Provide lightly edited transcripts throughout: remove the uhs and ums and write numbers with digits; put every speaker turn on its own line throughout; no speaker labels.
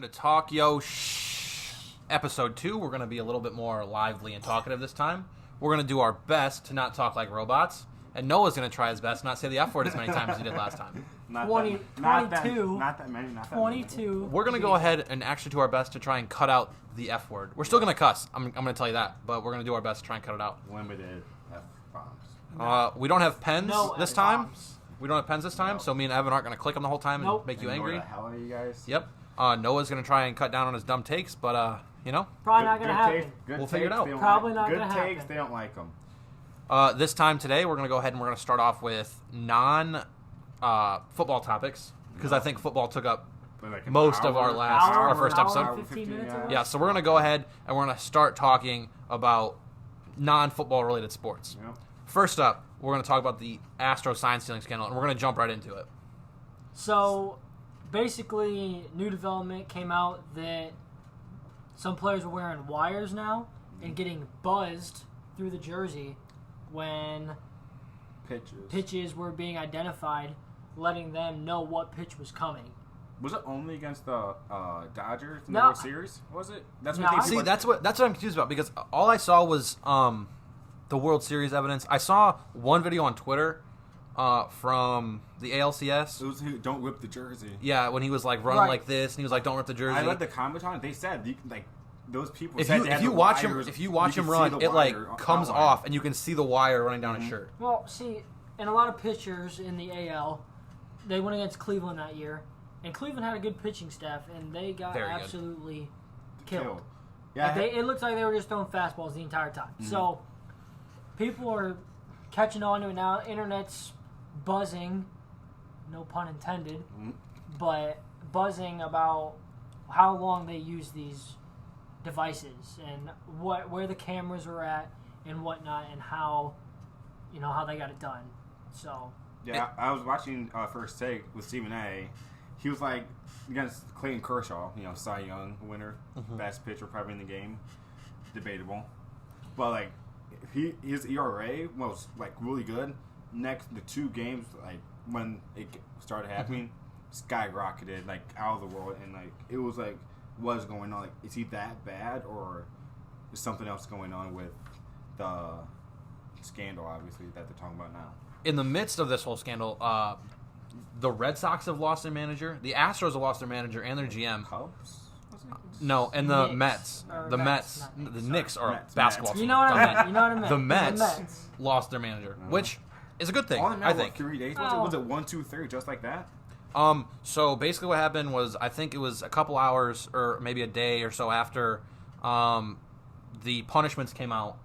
Welcome to Talk Yo Shh. Episode 2. We're going to be a little bit more lively and talkative this time. We're going to do our best to not talk like robots. And Noah's going to try his best not to say the F word as many times as he did last time.
22.
Not that many.
22.
We're going to go ahead and actually do our best to try and cut out the F word. We're still going to cuss. I'm going to tell you that. But we're going to do our best to try and cut it out.
Limited F-bombs.
We don't have pens this time.
F-bombs.
We don't have pens this time, so me and Evan aren't going to click them the whole time and make you angry.
Where the hell are you guys?
Yep. Noah's going to try and cut down on his dumb takes, but, you know.
Probably not going to happen.
We'll figure it out.
Probably not going to happen.
Good takes, they don't like them.
This time today, we're going to go ahead and we're going to start off with non-football topics, because I think football took up most of our first episode.
15 minutes ago?
Yeah, so we're going to go ahead and we're going to start talking about non-football related sports.
Yep.
First up, we're going to talk about the Astros sign stealing scandal, and we're going to jump right into it.
So, basically, new development came out that some players are wearing wires now and getting buzzed through the jersey when pitches were being identified, letting them know what pitch was coming.
Was it only against the Dodgers in
No.
the World Series? Was it? That's
No,
what they
I-
See, that's what I'm confused about, because all I saw was the World Series evidence. I saw one video on Twitter from the ALCS.
It was who don't rip the jersey.
Yeah, when he was like running
Right.
like this, and he was like, "Don't rip the jersey."
I read the comment on it. They said those people.
If
said
you
they had
if you
the
watch
wires,
him
you can see
run,
the
it like
wire
comes
outline.
off, and you can see the wire running down his shirt.
Well, see, and a lot of pitchers in the AL, they went against Cleveland that year, and Cleveland had a good pitching staff, and they got
Very good.
absolutely killed.
Yeah,
Like, it looked like they were just throwing fastballs the entire time. So, people are catching on to it now. Internet's buzzing, no pun intended, but buzzing about how long they use these devices and where the cameras were at and whatnot, and how they got it done. So
yeah. I was watching First Take with Stephen A. He was like against Clayton Kershaw, Cy Young winner, best pitcher probably in the game, debatable, but like his ERA was like really good. Next the two games, like when it started happening, skyrocketed like out of the world, and like it was like what's going on? Like, is he that bad, or is something else going on with the scandal? Obviously that they're talking about now.
In the midst of this whole scandal, the Red Sox have lost their manager, the Astros have lost their manager and their GM.
Cubs? Was it?
No, and the
Knicks.
Mets.
Or
The
Mets,
Mets.
not
The
Knicks,
Knicks are
Mets.
basketball.
you know what I meant. You know what I meant.
The Mets
Mets.
lost their manager, which is a good thing,
All in
I
what,
think.
3 days?
Oh.
Was it 1, 2, 3, just like that?
So basically what happened was, I think it was a couple hours or maybe a day or so after the punishments came out,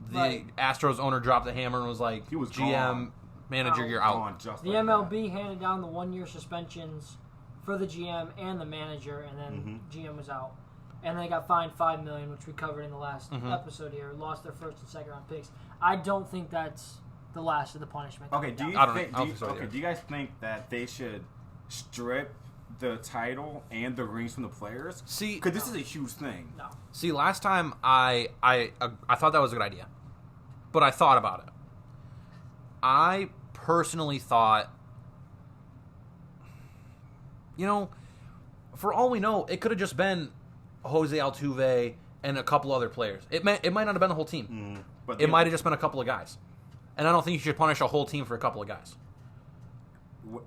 the
Right.
Astros owner dropped the hammer and was like,
He was
GM,
gone.
manager, you're out.
Gone just
The
like
MLB handed down the 1-year suspensions for the GM and the manager, and then GM was out. And they got fined $5 million, which we covered in the last episode here. Lost their first and second round picks. I don't think that's the last of the punishment.
Okay, do you
I don't
think?
think so either.
Do you guys think that they should strip the title and the rings from the players?
See,
Because this is a huge thing.
No.
See, last time I thought that was a good idea, but I thought about it. I personally thought, for all we know, it could have just been Jose Altuve and a couple other players. It might not have been the whole team.
But
It might have just been a couple of guys. And I don't think you should punish a whole team for a couple of guys.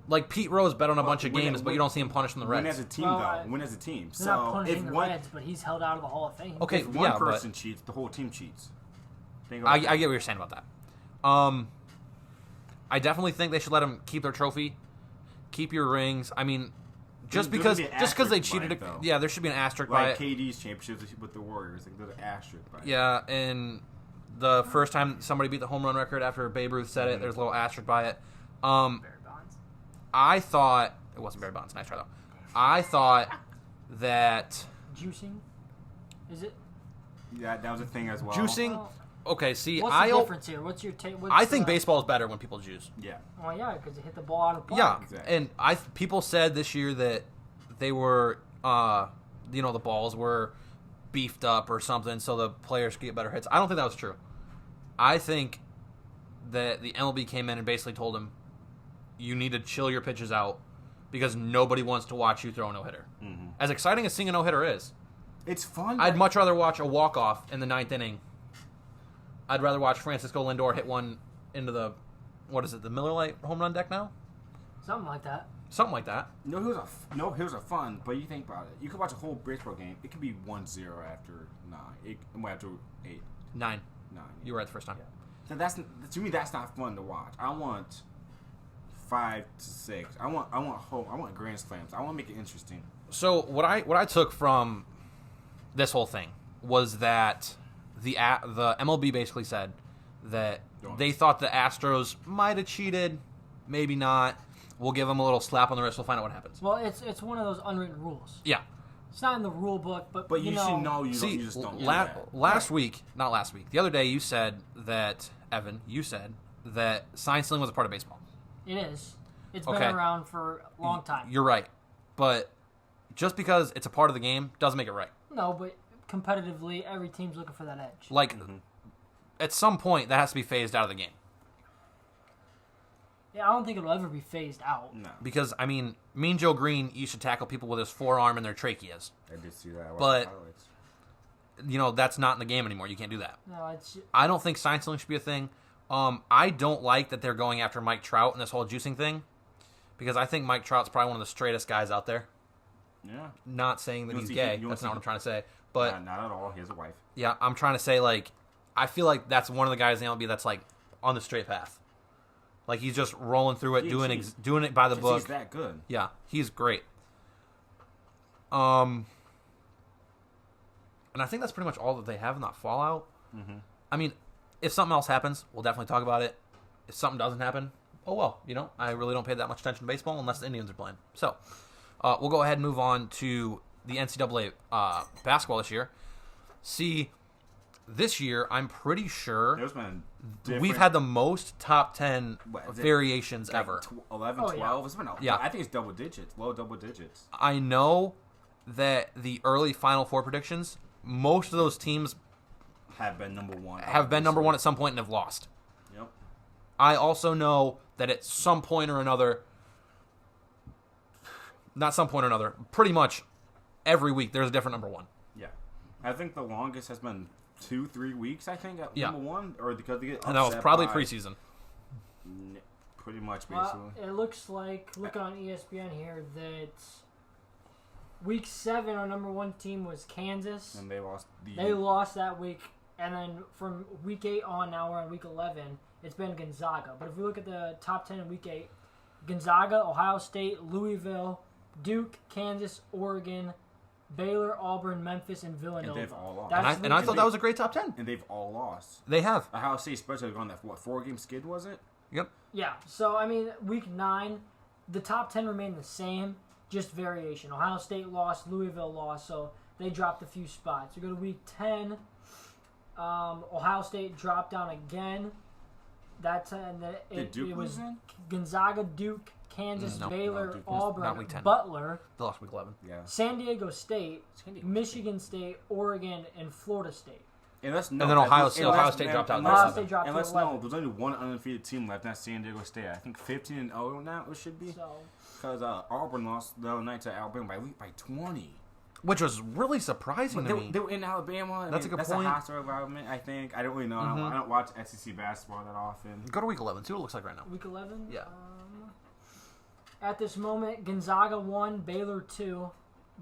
Like Pete Rose bet on a bunch of games, but you don't see him punish from the
Win
Reds.
as a team,
Well,
though. Win as a team.
They're not
So
punishing
if
the
one,
Reds, but he's held out of the Hall of Fame.
Okay,
if one
yeah,
person cheats, the whole team cheats. Think
I
about
get what you're saying about that. I definitely think they should let them keep their trophy, keep your rings. I mean, just
There's
because
gonna be an
they
asterisk
cheated,
by it, though.
yeah, there should be an asterisk by
like
it.
KD's championships with the Warriors. Like, there's an asterisk by it.
Yeah, and the first time somebody beat the home run record after Babe Ruth said it, there's a little asterisk by it.
Barry Bonds.
I thought it wasn't Barry Bonds. Nice try though. I thought that
Juicing? Is it?
Yeah, that was a thing as well.
juicing.
Well,
Okay, see,
what's the difference here? What's your take?
I think baseball is better when people juice.
Yeah.
Oh, yeah, because it hit the ball out of play.
Yeah,
Exactly.
and people said this year that they were, the balls were beefed up or something, so the players could get better hits. I don't think that was true. I think that the MLB came in and basically told him, you need to chill your pitches out because nobody wants to watch you throw a no-hitter. As exciting as seeing a no-hitter is,
It's fun.
I'd much rather watch a walk-off in the 9th inning. I'd rather watch Francisco Lindor hit one into the, the Miller Lite home run deck now?
Something like that.
Something like that.
No hitters are fun, but you think about it. You could watch a whole baseball game. It could be 1-0 after 9. After 8.
9.
9.
You were right the first time.
So to me, that's not fun to watch. I want 5 to 6. I want home. I want grand slams. I want to make it interesting.
So what I took from this whole thing was that the MLB basically said that they thought the Astros might have cheated, maybe not. We'll give them a little slap on the wrist. We'll find out what happens.
Well, it's one of those unwritten rules.
Yeah.
It's not in the rule book, but
you should know you just don't.
Last week, the other day, you said that Evan, sign stealing was a part of baseball.
It is. It's been around for a long time.
You're right, but just because it's a part of the game doesn't make it right.
No, but competitively, every team's looking for that edge.
Like, at some point, that has to be phased out of the game.
Yeah, I don't think it'll ever be phased out.
No.
Because, I mean, Mean Joe Green used to tackle people with his forearm and their tracheas.
I did see that.
But, that's not in the game anymore. You can't do that.
No,
I don't think sign stealing should be a thing. I don't like that they're going after Mike Trout and this whole juicing thing. Because I think Mike Trout's probably one of the straightest guys out there.
Yeah.
Not saying that he's gay. That's not what I'm trying to say. But
not at all. He has a wife.
Yeah, I'm trying to say, I feel like that's one of the guys in the MLB that's, on the straight path. Like, he's just rolling through it, doing it by the book.
He's that good.
Yeah, he's great. And I think that's pretty much all that they have in that fallout.
Mm-hmm.
I mean, if something else happens, we'll definitely talk about it. If something doesn't happen, oh well. I really don't pay that much attention to baseball unless the Indians are playing. So, we'll go ahead and move on to the NCAA basketball this year. See, this year, I'm pretty sure we've had the most top 10 variations ever.
11, 12?
Yeah.
It's been
yeah.
I think it's double digits, low double digits.
I know that the early Final Four predictions, most of those teams
have been number one.
At some point and have lost.
Yep.
I also know that at some point or another, pretty much every week there's a different number one.
Yeah. I think the longest has been 2-3 weeks, I think, at number one. Or because they get
and that was probably preseason.
Pretty much, basically.
It looks like, looking on ESPN here, that week 7, our number one team was Kansas.
And they lost.
They lost that week. And then from week 8 on, now we're on week 11, it's been Gonzaga. But if we look at the top 10 in week 8, Gonzaga, Ohio State, Louisville, Duke, Kansas, Oregon, Baylor, Auburn, Memphis, and Villanova.
And they've all lost.
And I thought that was a great top 10.
And they've all lost.
They have.
Ohio State especially on that, 4-game skid, was it?
Yep.
Yeah. So, I mean, week 9, the top 10 remained the same, just variation. Ohio State lost, Louisville lost, so they dropped a few spots. We go to week 10, Ohio State dropped down again. It was Gonzaga, Duke, Kansas, Baylor, Auburn, Butler.
They lost week 11.
Yeah. San Diego State, Michigan State, Oregon, and Florida State.
And then
Ohio State dropped out.
Ohio State dropped
and
to
let's
11.
know, there's only one undefeated team left, that's San Diego State. I think 15-0 now it should be. Because Auburn lost the other night to Alabama by 20.
Which was really surprising to me.
They were in Alabama.
That's a good point.
That's a hostile environment, I think. I don't really know. I don't watch SEC basketball that often.
Go to week 11. See what it looks like right now.
Week 11?
Yeah.
At this moment, Gonzaga 1, Baylor 2,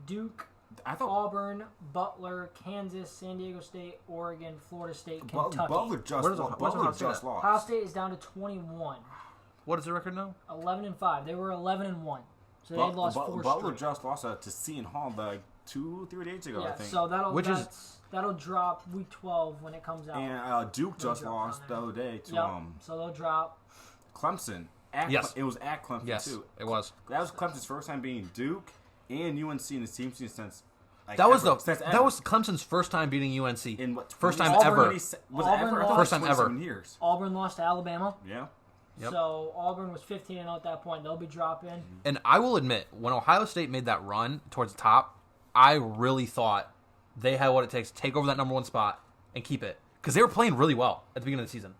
Duke, Auburn, Butler, Kansas, San Diego State, Oregon, Florida State, Kentucky.
Butler just lost.
Ohio State is down to 21.
What is the record now?
11-5. They were 11-1. So they had lost 4 straight.
Butler just lost to Seton Hall 2-3 days ago, I think.
So that'll drop week 12 when it comes out.
And Duke just lost the other day to
so they'll drop.
Clemson. It was at Clemson too.
It was.
That was Clemson's first time beating Duke and UNC in the team since.
That was Clemson's first time beating UNC.
In what?
First time ever.
First time ever. Years.
Auburn lost to Alabama.
Yeah.
Yep. So Auburn was 15-0 at that point. They'll be dropping.
And I will admit, when Ohio State made that run towards the top, I really thought they had what it takes to take over that number 1 spot and keep it, because they were playing really well at the beginning of the season.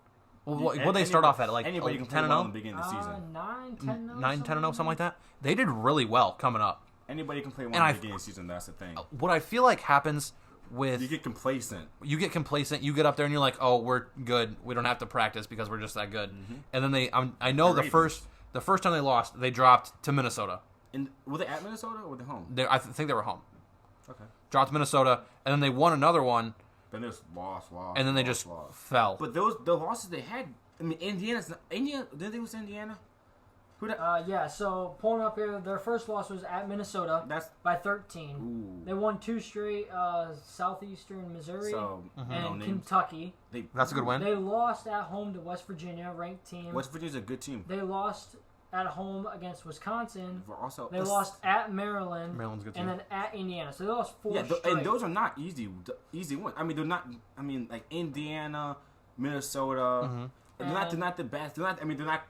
What did they start off at?
Anybody can play well in the beginning of the season.
9-10-0.
9-10-0, something like that. They did really well coming up.
Anybody can play one
And
at the beginning of the season. That's the thing.
What I feel like happens with
You get complacent.
You get up there and you're like, oh, we're good. We don't have to practice because we're just that good. And then I know the first time they lost, they dropped to Minnesota.
And were they at Minnesota or were they home?
I think they were home.
Okay.
Dropped to Minnesota, and then they won another one.
Then there's lost,
and then they just fell.
But the losses they had, I mean, Indiana. Didn't they lose to Indiana?
Yeah. So pulling up here, their first loss was at Minnesota. By 13.
Ooh.
They won 2 straight. Southeastern Missouri and Kentucky.
That's a good win.
They lost at home to West Virginia, ranked team.
West Virginia's a good team.
They lost at home against Wisconsin.
They
lost at Maryland.
Maryland's a good team.
And then at Indiana. So they lost 4 straight.
And those are not easy wins. I mean, they're not. I mean, like Indiana, Minnesota. They're not the best. They're not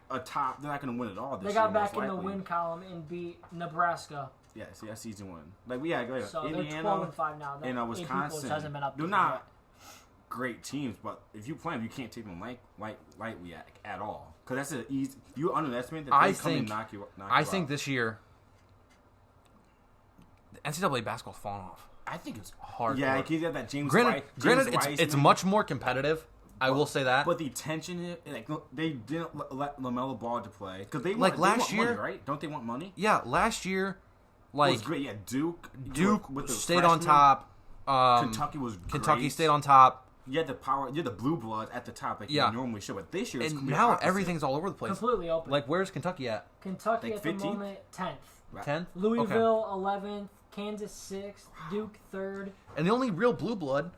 a top. They're not going to win it all.
They got back in the win column and beat Nebraska.
Yeah, see, that's season 1. Like we had
so
Indiana,
they're 12-5 now.
And Wisconsin.
Hasn't been up
they're not great teams, but if you play them, you can't take them lightly at all. Because that's an easy. You underestimate that they come and knock you out.
I think this year, the NCAA basketball's fallen off.
I think it's
hard.
Yeah, because you have that James.
Granted,
Wiseman.
it's much more competitive. I will say that.
But the tension, like they didn't let LaMelo Ball to play because they
like last year,
money, right? Don't they want money?
Yeah, last year, like
it was great. Yeah, Duke
with the stayed on top.
Kentucky was great.
Kentucky stayed on top.
You had the power. You had the blue blood at the top, like you normally should. But this year, it's
now everything's all over the place.
Completely open.
Like, where's Kentucky at?
Kentucky at 15th? The moment 10th.
10th.
Louisville 11th. Kansas 6th. Duke 3rd.
And the only real blue blood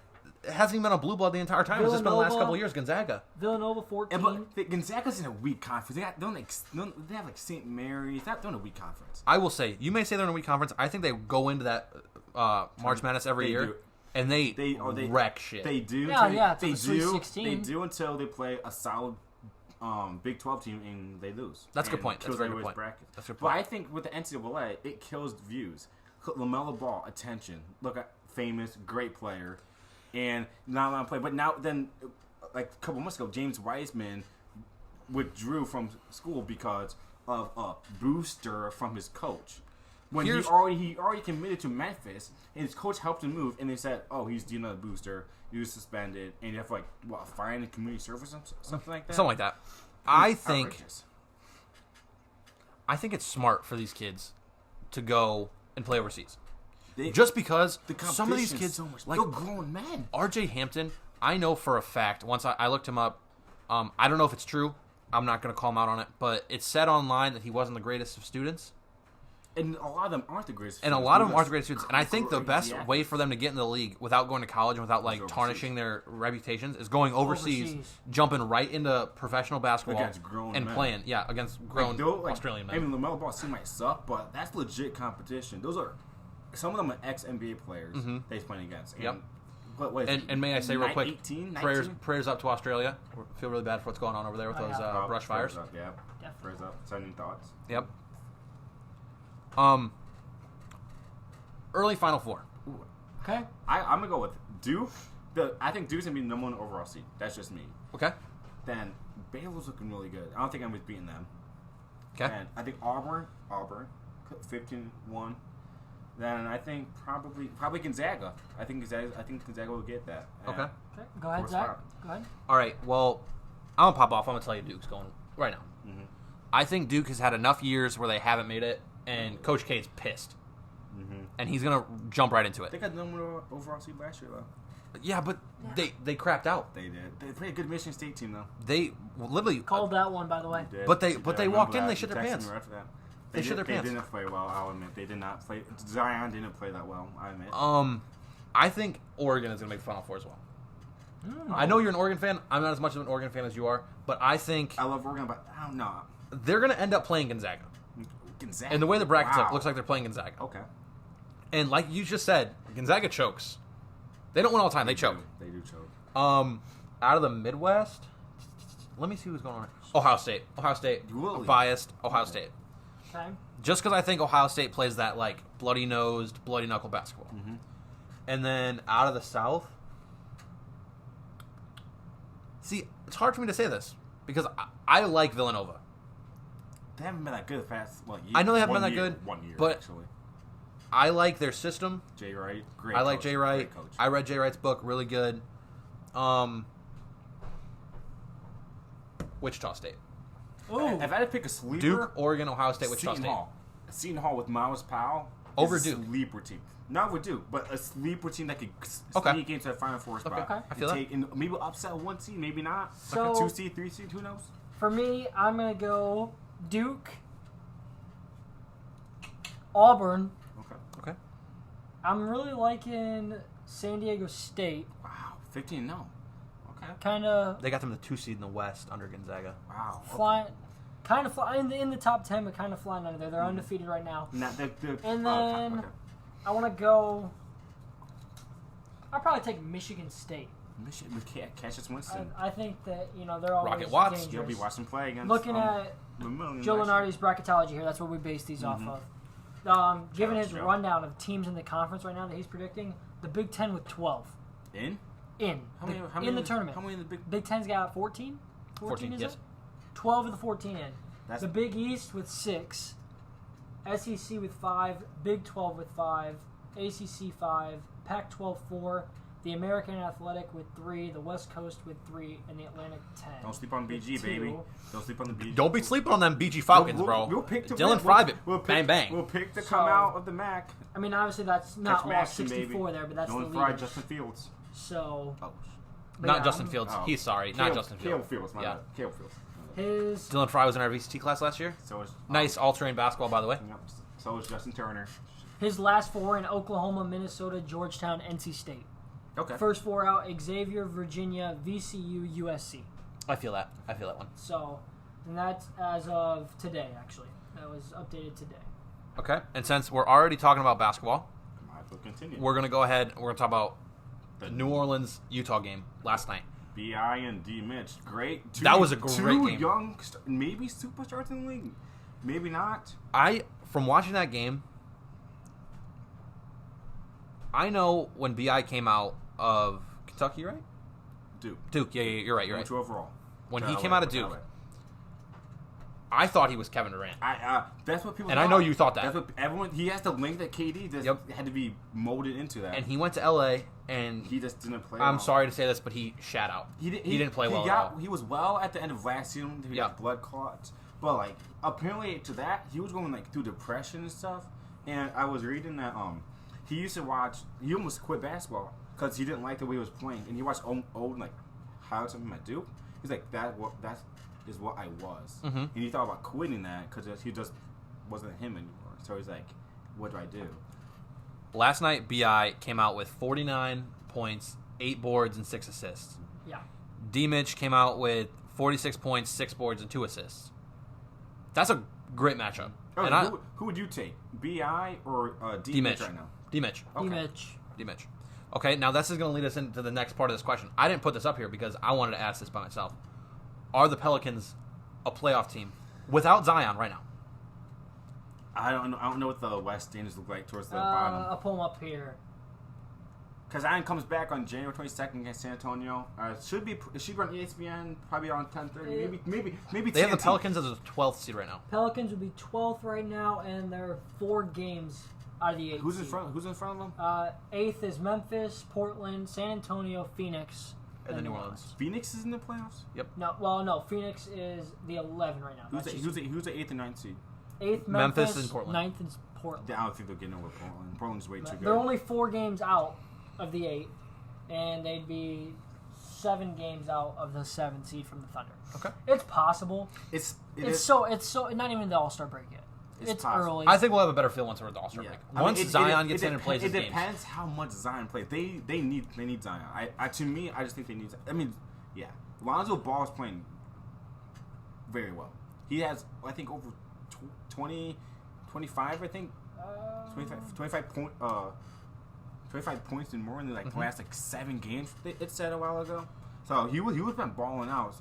hasn't even been a blue blood the entire time. It's just been the last couple of years. Gonzaga.
Villanova 14.
But Gonzaga's in a weak conference. They have like St. Mary's. They're in a weak conference.
I will say, you may say they're in a weak conference. I think they go into that March Madness every year. And they wreck shit.
They do.
Yeah,
they do.
16.
They do until they play a solid Big 12 team and they lose.
That's a good point. That's a very good point.
That's a good point. But I think with the NCAA, it kills views. LaMelo Ball, attention. Look at famous, great player, and not allowed to play. But now, then, like a couple months ago, James Wiseman withdrew from school because of a booster from his coach. When he already committed to Memphis, and his coach helped him move, and they said, "Oh, he's doing a booster. He was suspended, and you have to a fine and community service, something like that."
Something like that. I think it's smart for these kids to go and play overseas. Just because some of these kids,
like they're grown men.
RJ Hampton, I know for a fact. Once I looked him up, I don't know if it's true. I'm not going to call him out on it, but it said online that he wasn't the greatest of students.
And a lot of them aren't the greatest.
And a lot of them aren't the greatest students. And I think the best way for them to get in the league without going to college and without tarnishing their reputations is going overseas, jumping right into professional basketball and playing. Yeah, against grown Australian men.
I mean, LaMelo Ball might suck, but that's legit competition. Those are some of them are ex-NBA players that he's playing against. And,
yep.
And
may I say real quick,
18,
prayers up to Australia. I feel really bad for what's going on over there with those brush fires.
Prayers up. Sending thoughts.
Yep. Early Final Four.
Okay.
I'm gonna go with Duke. I think Duke's gonna be the number 1 overall seed. That's just me.
Okay.
Then Baylor's looking really good. I don't think I'm beating them.
Okay.
And I think Auburn, 15-1. Then I think probably Gonzaga. I think Gonzaga will get that.
Okay.
Go ahead, Zach. Go ahead.
All right. Well, I'm gonna pop off. I'm gonna tell you Duke's going right now. Mm-hmm. I think Duke has had enough years where they haven't made it, and Coach K is pissed, and he's gonna jump right into it.
They got the number 1 overall seed last year, though.
Yeah, but they crapped out.
They did. They played a good Michigan State team, though.
They literally
called that one, by the way.
But they walked in. They shit their pants.
They shit their pants. They didn't play well. I'll admit they did not play. Zion didn't play that well. I admit.
I think Oregon is gonna make the Final Four as well. I know you're an Oregon fan. I'm not as much of an Oregon fan as you are, but I think
I love Oregon, but I don't know.
They're gonna end up playing Gonzaga. And the way the bracket's up, looks like they're playing Gonzaga.
Okay.
And like you just said, Gonzaga chokes. They don't win all the time. They choke.
They do choke.
Out of the Midwest, let me see who's going on. Ohio State.
Really?
Biased. Ohio State.
Okay.
Just because I think Ohio State plays that bloody-nosed, bloody-knuckle basketball. Mm-hmm. And then out of the South, see, it's hard for me to say this because I like Villanova.
They haven't been that good the past year.
I know they haven't been that good,
1 year,
but
actually.
I like their system.
Jay Wright, great.
I like
coach,
Jay Wright.
great coach.
I read Jay Wright's book, really good. Wichita State.
Ooh.
If I had to pick a sleeper,
Duke, Oregon, Ohio State, Wichita
Seton
State.
Hall. Seton Hall with Miles Powell.
Over
is a
Duke.
sleeper team. Not over Duke, but a sleeper team that could
Okay.
sneak into the Final Four spot.
Okay. I feel that.
And maybe upset one seed, maybe not.
So-
Like a 2 seed, 3 seed, who knows?
For me, I'm going to go Duke, Auburn.
Okay.
I'm really liking San Diego State.
Wow, 15-0. Okay.
Kind of
They got them the 2 seed in the West under Gonzaga.
Wow. Okay.
flying, in the top 10, but kind of flying under there. They're undefeated right now. And then
okay.
I want to go. I'll probably take Michigan State.
Michigan with Cassius Winston.
I think that they're always
Rocket Watts.
dangerous.
You'll be watching play against.
Looking at Joe Lunardi's bracketology here, that's what we base these off of. Given his
Joe.
rundown of teams in the conference right now that he's predicting, the Big Ten with 12
in
in
how many
in the tournament.
How many in the big?
Big Ten's got 14?
14,
is
yes.
it? 12 of the 14 in.
That's
The Big East with 6, SEC with 5, Big 12 with 5, ACC 5, Pac-12 4, the American Athletic with 3, the West Coast with 3, and the Atlantic 10.
Don't sleep on BG,
with
baby.
2.
Don't sleep on the BG.
Don't be sleeping on them BG Falcons, bro.
We'll pick to
Dylan
win.
Frybit.
We'll pick,
Bang, bang.
We'll pick to
So-
come out of the MAC.
I mean, obviously that's not
Catch
all
action,
64
baby.
there, but that's
Dylan
the
Fry,
leaders.
Justin Fields.
So,
Oh.
but
Not
yeah,
Justin
I'm-
Fields.
Oh.
He's sorry. Not Justin Fields.
Caleb Fields, my
Yeah.
bad. Caleb Fields.
His
Dylan Fry was in our VCT class last year.
So is
Nice all-terrain basketball, by the way.
Yep. So is Justin Turner.
his last 4 in Oklahoma, Minnesota, Georgetown, NC State.
Okay.
First 4 out: Xavier, Virginia, VCU, USC.
I feel that. I feel that one.
So, and that's as of today, actually. That was updated today.
Okay. And since we're already talking about basketball,
Might as well continue.
we're going to go ahead and we're going to talk about the New Orleans-Utah game last night.
B.I. and D. Mitch. Great.
That was a great
two
game.
young, maybe superstars in the league. Maybe not.
From watching that game, I know when B.I. came out of Kentucky, right?
Duke.
Yeah, you're right. You're
Number
right.
2 overall.
When
To
he
LA,
came out of
to
Duke,
LA.
I thought he was Kevin Durant.
That's what people.
And I know you thought that.
That's what everyone. He has the link that KD just had to be molded into that.
And he went to L.A. and
he just didn't play.
I'm
well.
sorry to say this, but he shat out. He didn't play well at all.
He was well at the end of last season. He got blood clots, but like apparently to that he was going like through depression and stuff. And I was reading that he used to watch. He almost quit basketball because he didn't like the way he was playing, and he watched old like highlights of him at Duke. He's like that is what I was, and he thought about quitting that because he just wasn't him anymore. So he's like, what do I do?
Last night, B.I. came out with 49 points, 8 boards, and 6 assists.
Yeah.
D. Mitch came out with 46 points, 6 boards, and 2 assists. That's a great matchup.
Oh,
And
who would you take, B.I. or D.
D.
Mitch
Mitch
right now?
D. Mitch.
D. Mitch.
D. Mitch. Okay, now this is going to lead us into the next part of this question. I didn't put this up here because I wanted to ask this by myself. Are the Pelicans a playoff team without Zion right now?
I don't know. I don't know what the West standings look like towards the
I'll
bottom.
pull him up here.
Because Zion comes back on January 22nd against San Antonio. It should be on ESPN, probably on 10:30. Maybe.
They have the
TNT.
Pelicans as a 12th seed right now.
Pelicans would be 12th right now, and they're 4 games out of the 8th.
Who's in front of them?
8th is Memphis, Portland, San Antonio, Phoenix,
And then New Orleans.
Phoenix is in the playoffs.
No. Phoenix is the 11 right now.
Who's the 8th and 9th seed?
8th
Memphis
Memphis,
and Portland.
9th is Portland.
I don't think they'll get over Portland. Portland's way too good.
They're only 4 games out of the 8, and they'd be 7 games out of the 7th seed from the Thunder.
Okay.
It's possible.
It's
So not even the All-Star break yet. It's
possible.
early.
I think we'll have a better feel once we're at the All-Star break.
I mean,
Once Zion gets in and plays his
It
games.
depends how much Zion plays. They need Zion. To me, I just think they need. I mean, yeah, Lonzo Ball is playing very well. He has, I think, over 20, 25. I think 25 points and more in the last 7 games. It said a while ago. So he was been balling out,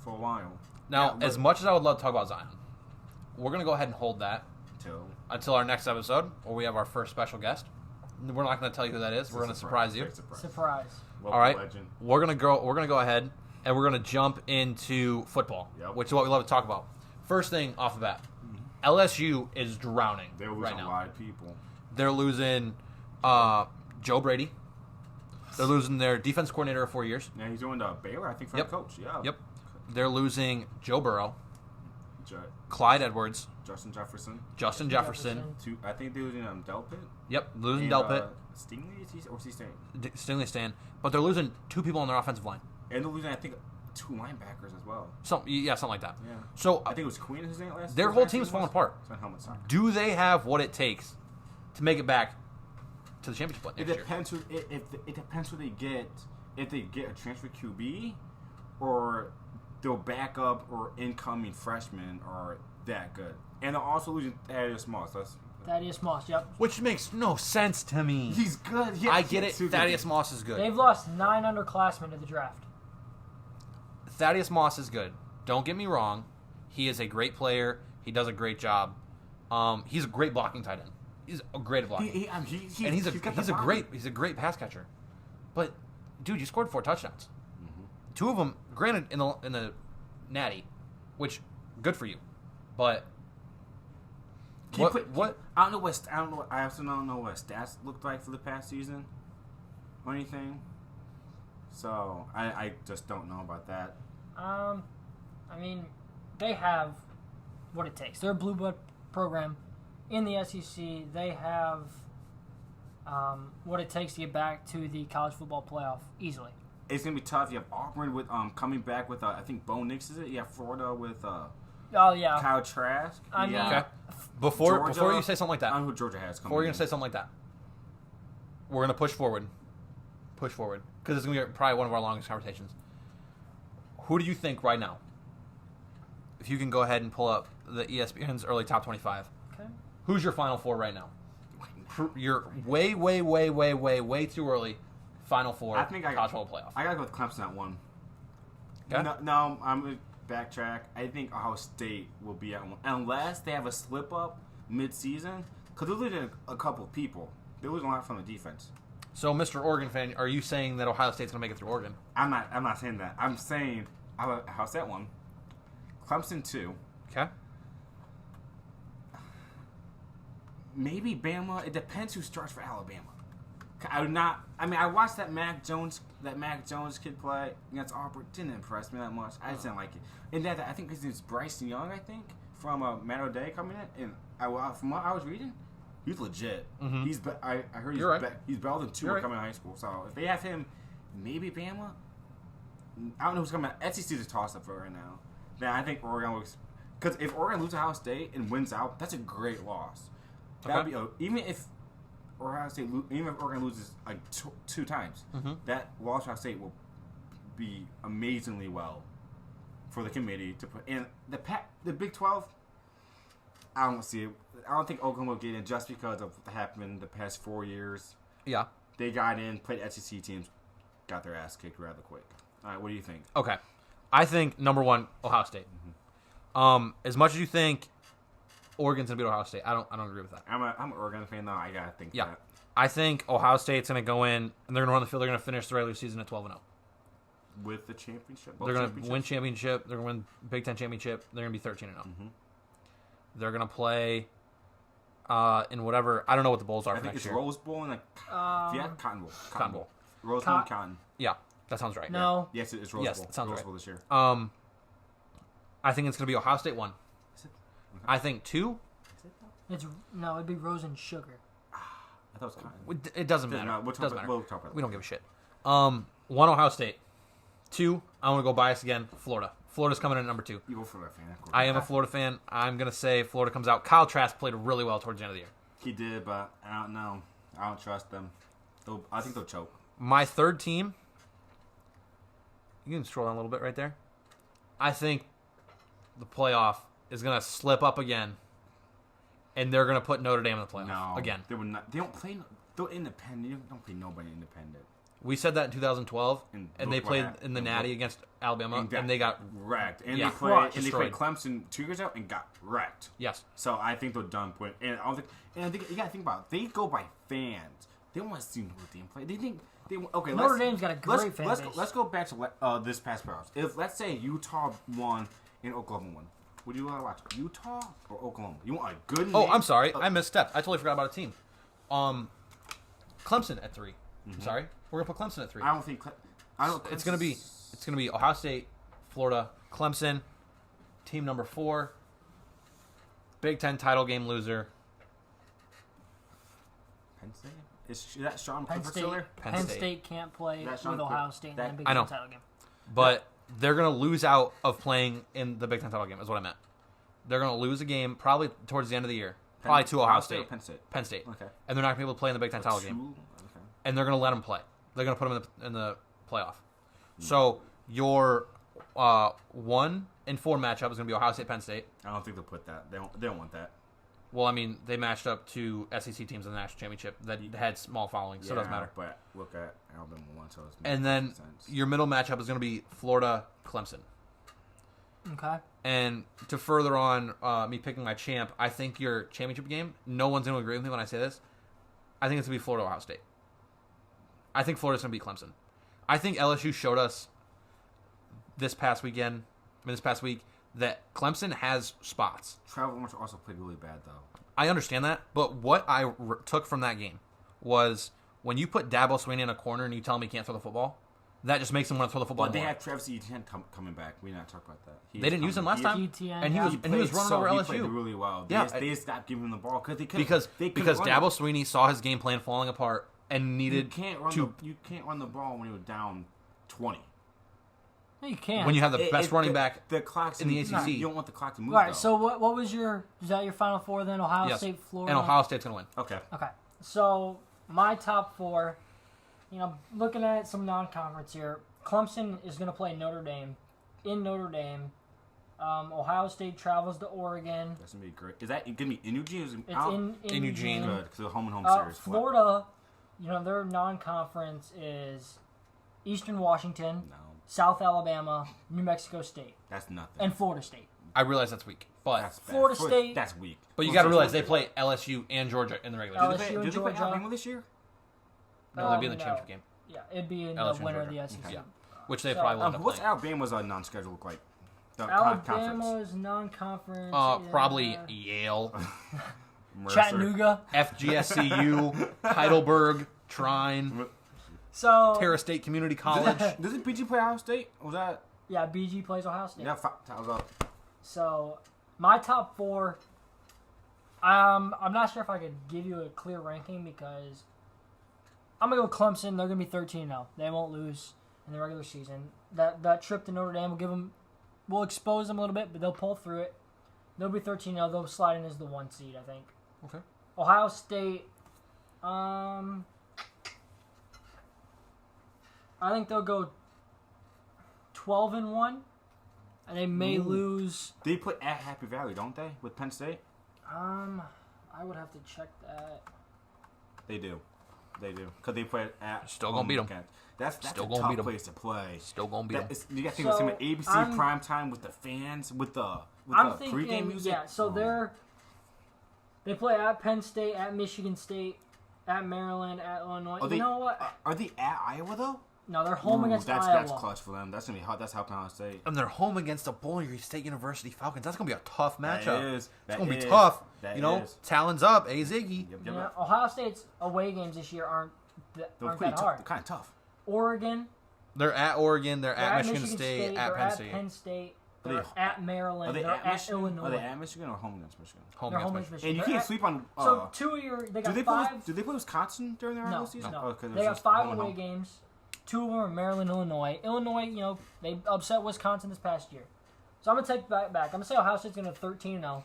for a while.
Now,
Yeah,
as much as I would love to talk about Zion, we're going to go ahead and hold that until our next episode, where we have our first special guest. We're not going to tell you who that is. We're going to surprise you.
Surprise.
All right.
Legend.
We're going to go ahead and we're going to jump into football, which is what we love to talk about. First thing off the bat, LSU is drowning
They're losing
right
a
now.
lot of people.
They're losing Joe Brady. They're losing their defense coordinator of 4 years.
Yeah, he's doing the Baylor, I think, for the coach. Yeah.
Yep. They're losing Joe Burrow,
J-
Clyde Edwards,
Justin Jefferson.
I
think they losing Delpit.
Yep, losing
And,
Delpit.
Stingley, is he staying?
Stingley Stan. But they're losing 2 people on their offensive line.
And they're losing, I think, 2 linebackers as well.
Something like that.
Yeah.
So
I think it was Queen his name last.
their whole team's falling apart.
It's on helmet side.
Do they have what it takes to make it back to the championship next year?
It depends who they get. If they get a transfer QB, or they'll back up, or incoming freshmen are that good. And they're also losing Thaddeus Moss.
Thaddeus Moss, yep.
Which makes no sense to me.
He's good. Yeah,
I get it. Thaddeus Moss is good.
They've lost 9 underclassmen to the draft.
Thaddeus Moss is good. Don't get me wrong. He is a great player. He does a great job. He's a great blocking tight end. He's a great at blocking. He's a great pass catcher. But dude, you scored 4 touchdowns. Mm-hmm. 2 of them, granted, in the Natty, which good for you. But what?
I don't know. I also don't know what stats looked like for the past season or anything. So I just don't know about that.
I mean, they have what it takes. They're a blue blood program in the SEC. They have what it takes to get back to the college football playoff easily.
It's gonna be tough. You have Auburn with coming back with I think Bo Nix is it. You have Florida with Kyle Trask.
I mean,
okay. Before you say something like that,
I don't know who Georgia has coming.
Before you're gonna say something like that, we're gonna push forward, because it's gonna be probably one of our longest conversations. Who do you think right now? If you can go ahead and pull up the ESPN's early top 25.
Okay.
Who's your Final Four right now? You're way too early. Final Four.
I think
college football playoff.
I gotta go with Clemson at 1.
Okay.
No, I'm gonna backtrack. I think Ohio State will be at 1 unless they have a slip up mid-season. Because they're losing a couple of people. They're losing a lot from the defense.
So, Mr. Oregon fan, are you saying that Ohio State's gonna make it through Oregon?
I'm not saying that. I'm saying Ohio State 1, Clemson 2.
Okay.
Maybe Bama. It depends who starts for Alabama. I watched that Mac Jones kid play against Auburn. Didn't impress me that much. I just didn't like it. And that I think his name's Bryson Young. I think from Matt O'Day coming in. And from what I was reading, he's legit. Mm-hmm. I heard he's better than 2 coming out of high school. So if they have him, maybe Bama. I don't know who's coming out. SEC's a toss up for right now. Then I think Oregon looks, because if Oregon loses Ohio State and wins out, that's a great loss. That would be even if Oregon loses like 2 times, that loss to Ohio State will be amazingly well for the committee to put in the Big 12. I don't see it. I don't think Oklahoma will get in just because of what happened the past 4 years.
Yeah,
they got in, played SEC teams, got their ass kicked rather quick. All right, what do you think?
Okay, I think number 1 Ohio State. Mm-hmm. As much as you think Oregon's gonna beat Ohio State, I don't agree with that.
I'm an Oregon fan though. I gotta think that.
I think Ohio State's gonna go in and they're gonna run the field. They're gonna finish the regular season at 12-0
with the championship.
They're gonna win championship. They're gonna win Big Ten championship. They're gonna be 13-0. Mm-hmm. They're gonna play in whatever. I don't know what the bowls are for next year.
I think it's Rose Bowl and Cotton Bowl.
Cotton Bowl.
Rose Bowl and Cotton.
Yeah, that sounds right.
No.
Yeah. Yes, it's Rose Bowl.
Yes, that sounds
Rose
right.
Bowl this year.
I think it's gonna be Ohio State 1.
Okay.
I think 2.
It'd be Rose and Sugar.
I thought it was Cotton.
It doesn't matter.
No, we'll talk about it.
We don't give a shit. 1 Ohio State. 2, I want to go bias again. Florida. Florida's coming in at number 2.
You go for that fan.
I am a Florida fan. I'm gonna say Florida comes out. Kyle Trask played really well towards the end of the year.
He did, but I don't know. I don't trust them. I think they'll choke.
My third team. You can scroll down a little bit right there. I think the playoff is gonna slip up again, and they're gonna put Notre Dame in the playoff again.
They would not. They don't play. They're independent. You don't play nobody independent.
We said that in 2012, and they played in the Natty against Alabama, and they got
wrecked. And
they
played Clemson 2 years out and got wrecked.
Yes.
So I think they're done putting. And I think you gotta think about it. They go by fans. They don't want to see Notre Dame play. They think okay.
Notre Dame's got a great fan base.
Let's go back to this past playoffs. If let's say Utah won and Oklahoma won, would you want to watch Utah or Oklahoma? You want a good?
Oh, I'm sorry, I misstepped. I totally forgot about a team. Clemson at 3. Sorry, we're gonna put Clemson at 3.
I don't think.
It's gonna be Ohio State, Florida, Clemson, team number 4, Big Ten title game loser.
Penn State. Is that Sean
Penn
Clifford
State,
still there?
Penn State can't play
That's
with
not
Ohio
good.
State in
That-
the Big
I know.
Ten title game.
But they're going to lose out of playing in the Big Ten title game, is what I meant. They're going to lose a game probably towards the end of the year. Probably to Ohio State.
Or Penn State.
Penn State.
Okay.
And they're not going to be able to play in the Big Ten title game.
Okay.
And they're going to let them play. They're going to put them in the playoff. So your 1 and 4 matchup is going to be Ohio State, Penn State.
I don't think they'll put that. They don't want that.
Well, I mean, they matched up to SEC teams in the national championship that had small followings, so it doesn't matter.
But look at Alabama one, so it's
And then
sense.
your middle matchup is going to be Florida, Clemson.
Okay.
And to further on me picking my champ, I think your championship game, no one's going to agree with me when I say this, I think it's going to be Florida, Ohio State. I think Florida's going to beat Clemson. I think LSU showed us this past week, that Clemson has spots.
Travel also played really bad, though.
I understand that, but what I took from that game was when you put Dabo Swinney in a corner and you tell him he can't throw the football, that just makes him want to throw the football
But they
more.
had Travis Etienne coming back. We not talk about that.
They didn't use him last time,
Etienne,
and he was running over
He played
LSU.
really well.
Yeah,
They just stopped giving him the ball because
because Dabo Swinney saw his game plan falling apart and needed
you can't run the ball when you're down 20.
No, you can't.
when you have the best running back.
The clock's
in the ACC.
You don't want the clock to move.
All right.
though.
So what was is that your Final Four then? Ohio
Yes.
State, Florida,
And Ohio State's going to win.
Okay.
Okay. So my top 4, looking at some non-conference here, Clemson is going to play Notre Dame in Notre Dame. Ohio State travels to Oregon.
That's gonna be great. Is that gonna be in Eugene?
It's in Eugene.
Good because the home and home series.
Florida, their non-conference is Eastern Washington,
No,
South Alabama, New Mexico State,
that's nothing.
and Florida State.
I realize that's weak, but
That's bad.
Florida State-
That's weak.
you got to realize they play LSU and Georgia in the regular
LSU
season.
and
Did they play
Georgia.
Alabama this year?
No, they'd be in the
No.
championship game,
Yeah, it'd be in
LSU
the
and
winner of the
Georgia.
SEC.
Yeah. which they
So,
probably will end up
What's
playing.
Alabama's non-schedule look like? The conference.
Alabama's non-conference.
Probably
is,
Yale,
Mercer.
Chattanooga.
FGSCU, Heidelberg, Trine,
So
Terra State Community College.
Doesn't PG play Ohio State? Was that?
yeah, BG plays Ohio State.
Yeah, time's up.
So my top 4. I'm not sure if I could give you a clear ranking because I'm gonna go Clemson. They're gonna be 13-0. They won't lose in the regular season. That trip to Notre Dame will expose them a little bit, but they'll pull through it. They'll be 13-0. They'll slide in as the 1 seed, I think.
Okay.
Ohio State. I think they'll go 12-1, and they may lose.
They play at Happy Valley, don't they? With Penn State?
I would have to check that.
They do. Because they play at
Still gonna beat 'em.
That's
Still
a
gonna
tough
beat 'em.
place to play.
Still gonna beat them.
You got to think of some
So,
ABC
I'm-
prime time with the fans, with the
I'm
pregame
thinking,
music.
yeah. So they play at Penn State, at Michigan State, at Maryland, at Illinois. You know what?
Are they at Iowa though?
No, they're home against
that's
Iowa.
That's clutch for them. That's gonna be hot. That's how Ohio State.
And they're home against the Bowling Green State University Falcons. That's gonna be a tough matchup.
That is.
It's gonna be tough. Talons up, a Ziggy.
Yep,
Yeah, Ohio State's away games this year aren't
They're
that
pretty
hard.
They're kind of tough.
Oregon,
They're at Oregon. They're
they're
at Michigan State. At
they're
Penn
at
State.
Penn State,
Are
they're
they-
at Maryland,
Are they
they're
at Michigan?
Illinois.
Are they at Michigan or home against Michigan?
Home
They're
against
home against
Michigan.
Michigan.
And you
They're
can't
at-
sleep on.
So 2 of your they
do
got
they
5.
play Wisconsin during their regular season?
No.
Oh, 'cause
They
it's
got
just
5
home and
away
home.
games. 2 of them are Maryland, Illinois. Illinois, they upset Wisconsin this past year. So I'm going to take that back. I'm going to say Ohio State's going to 13-0.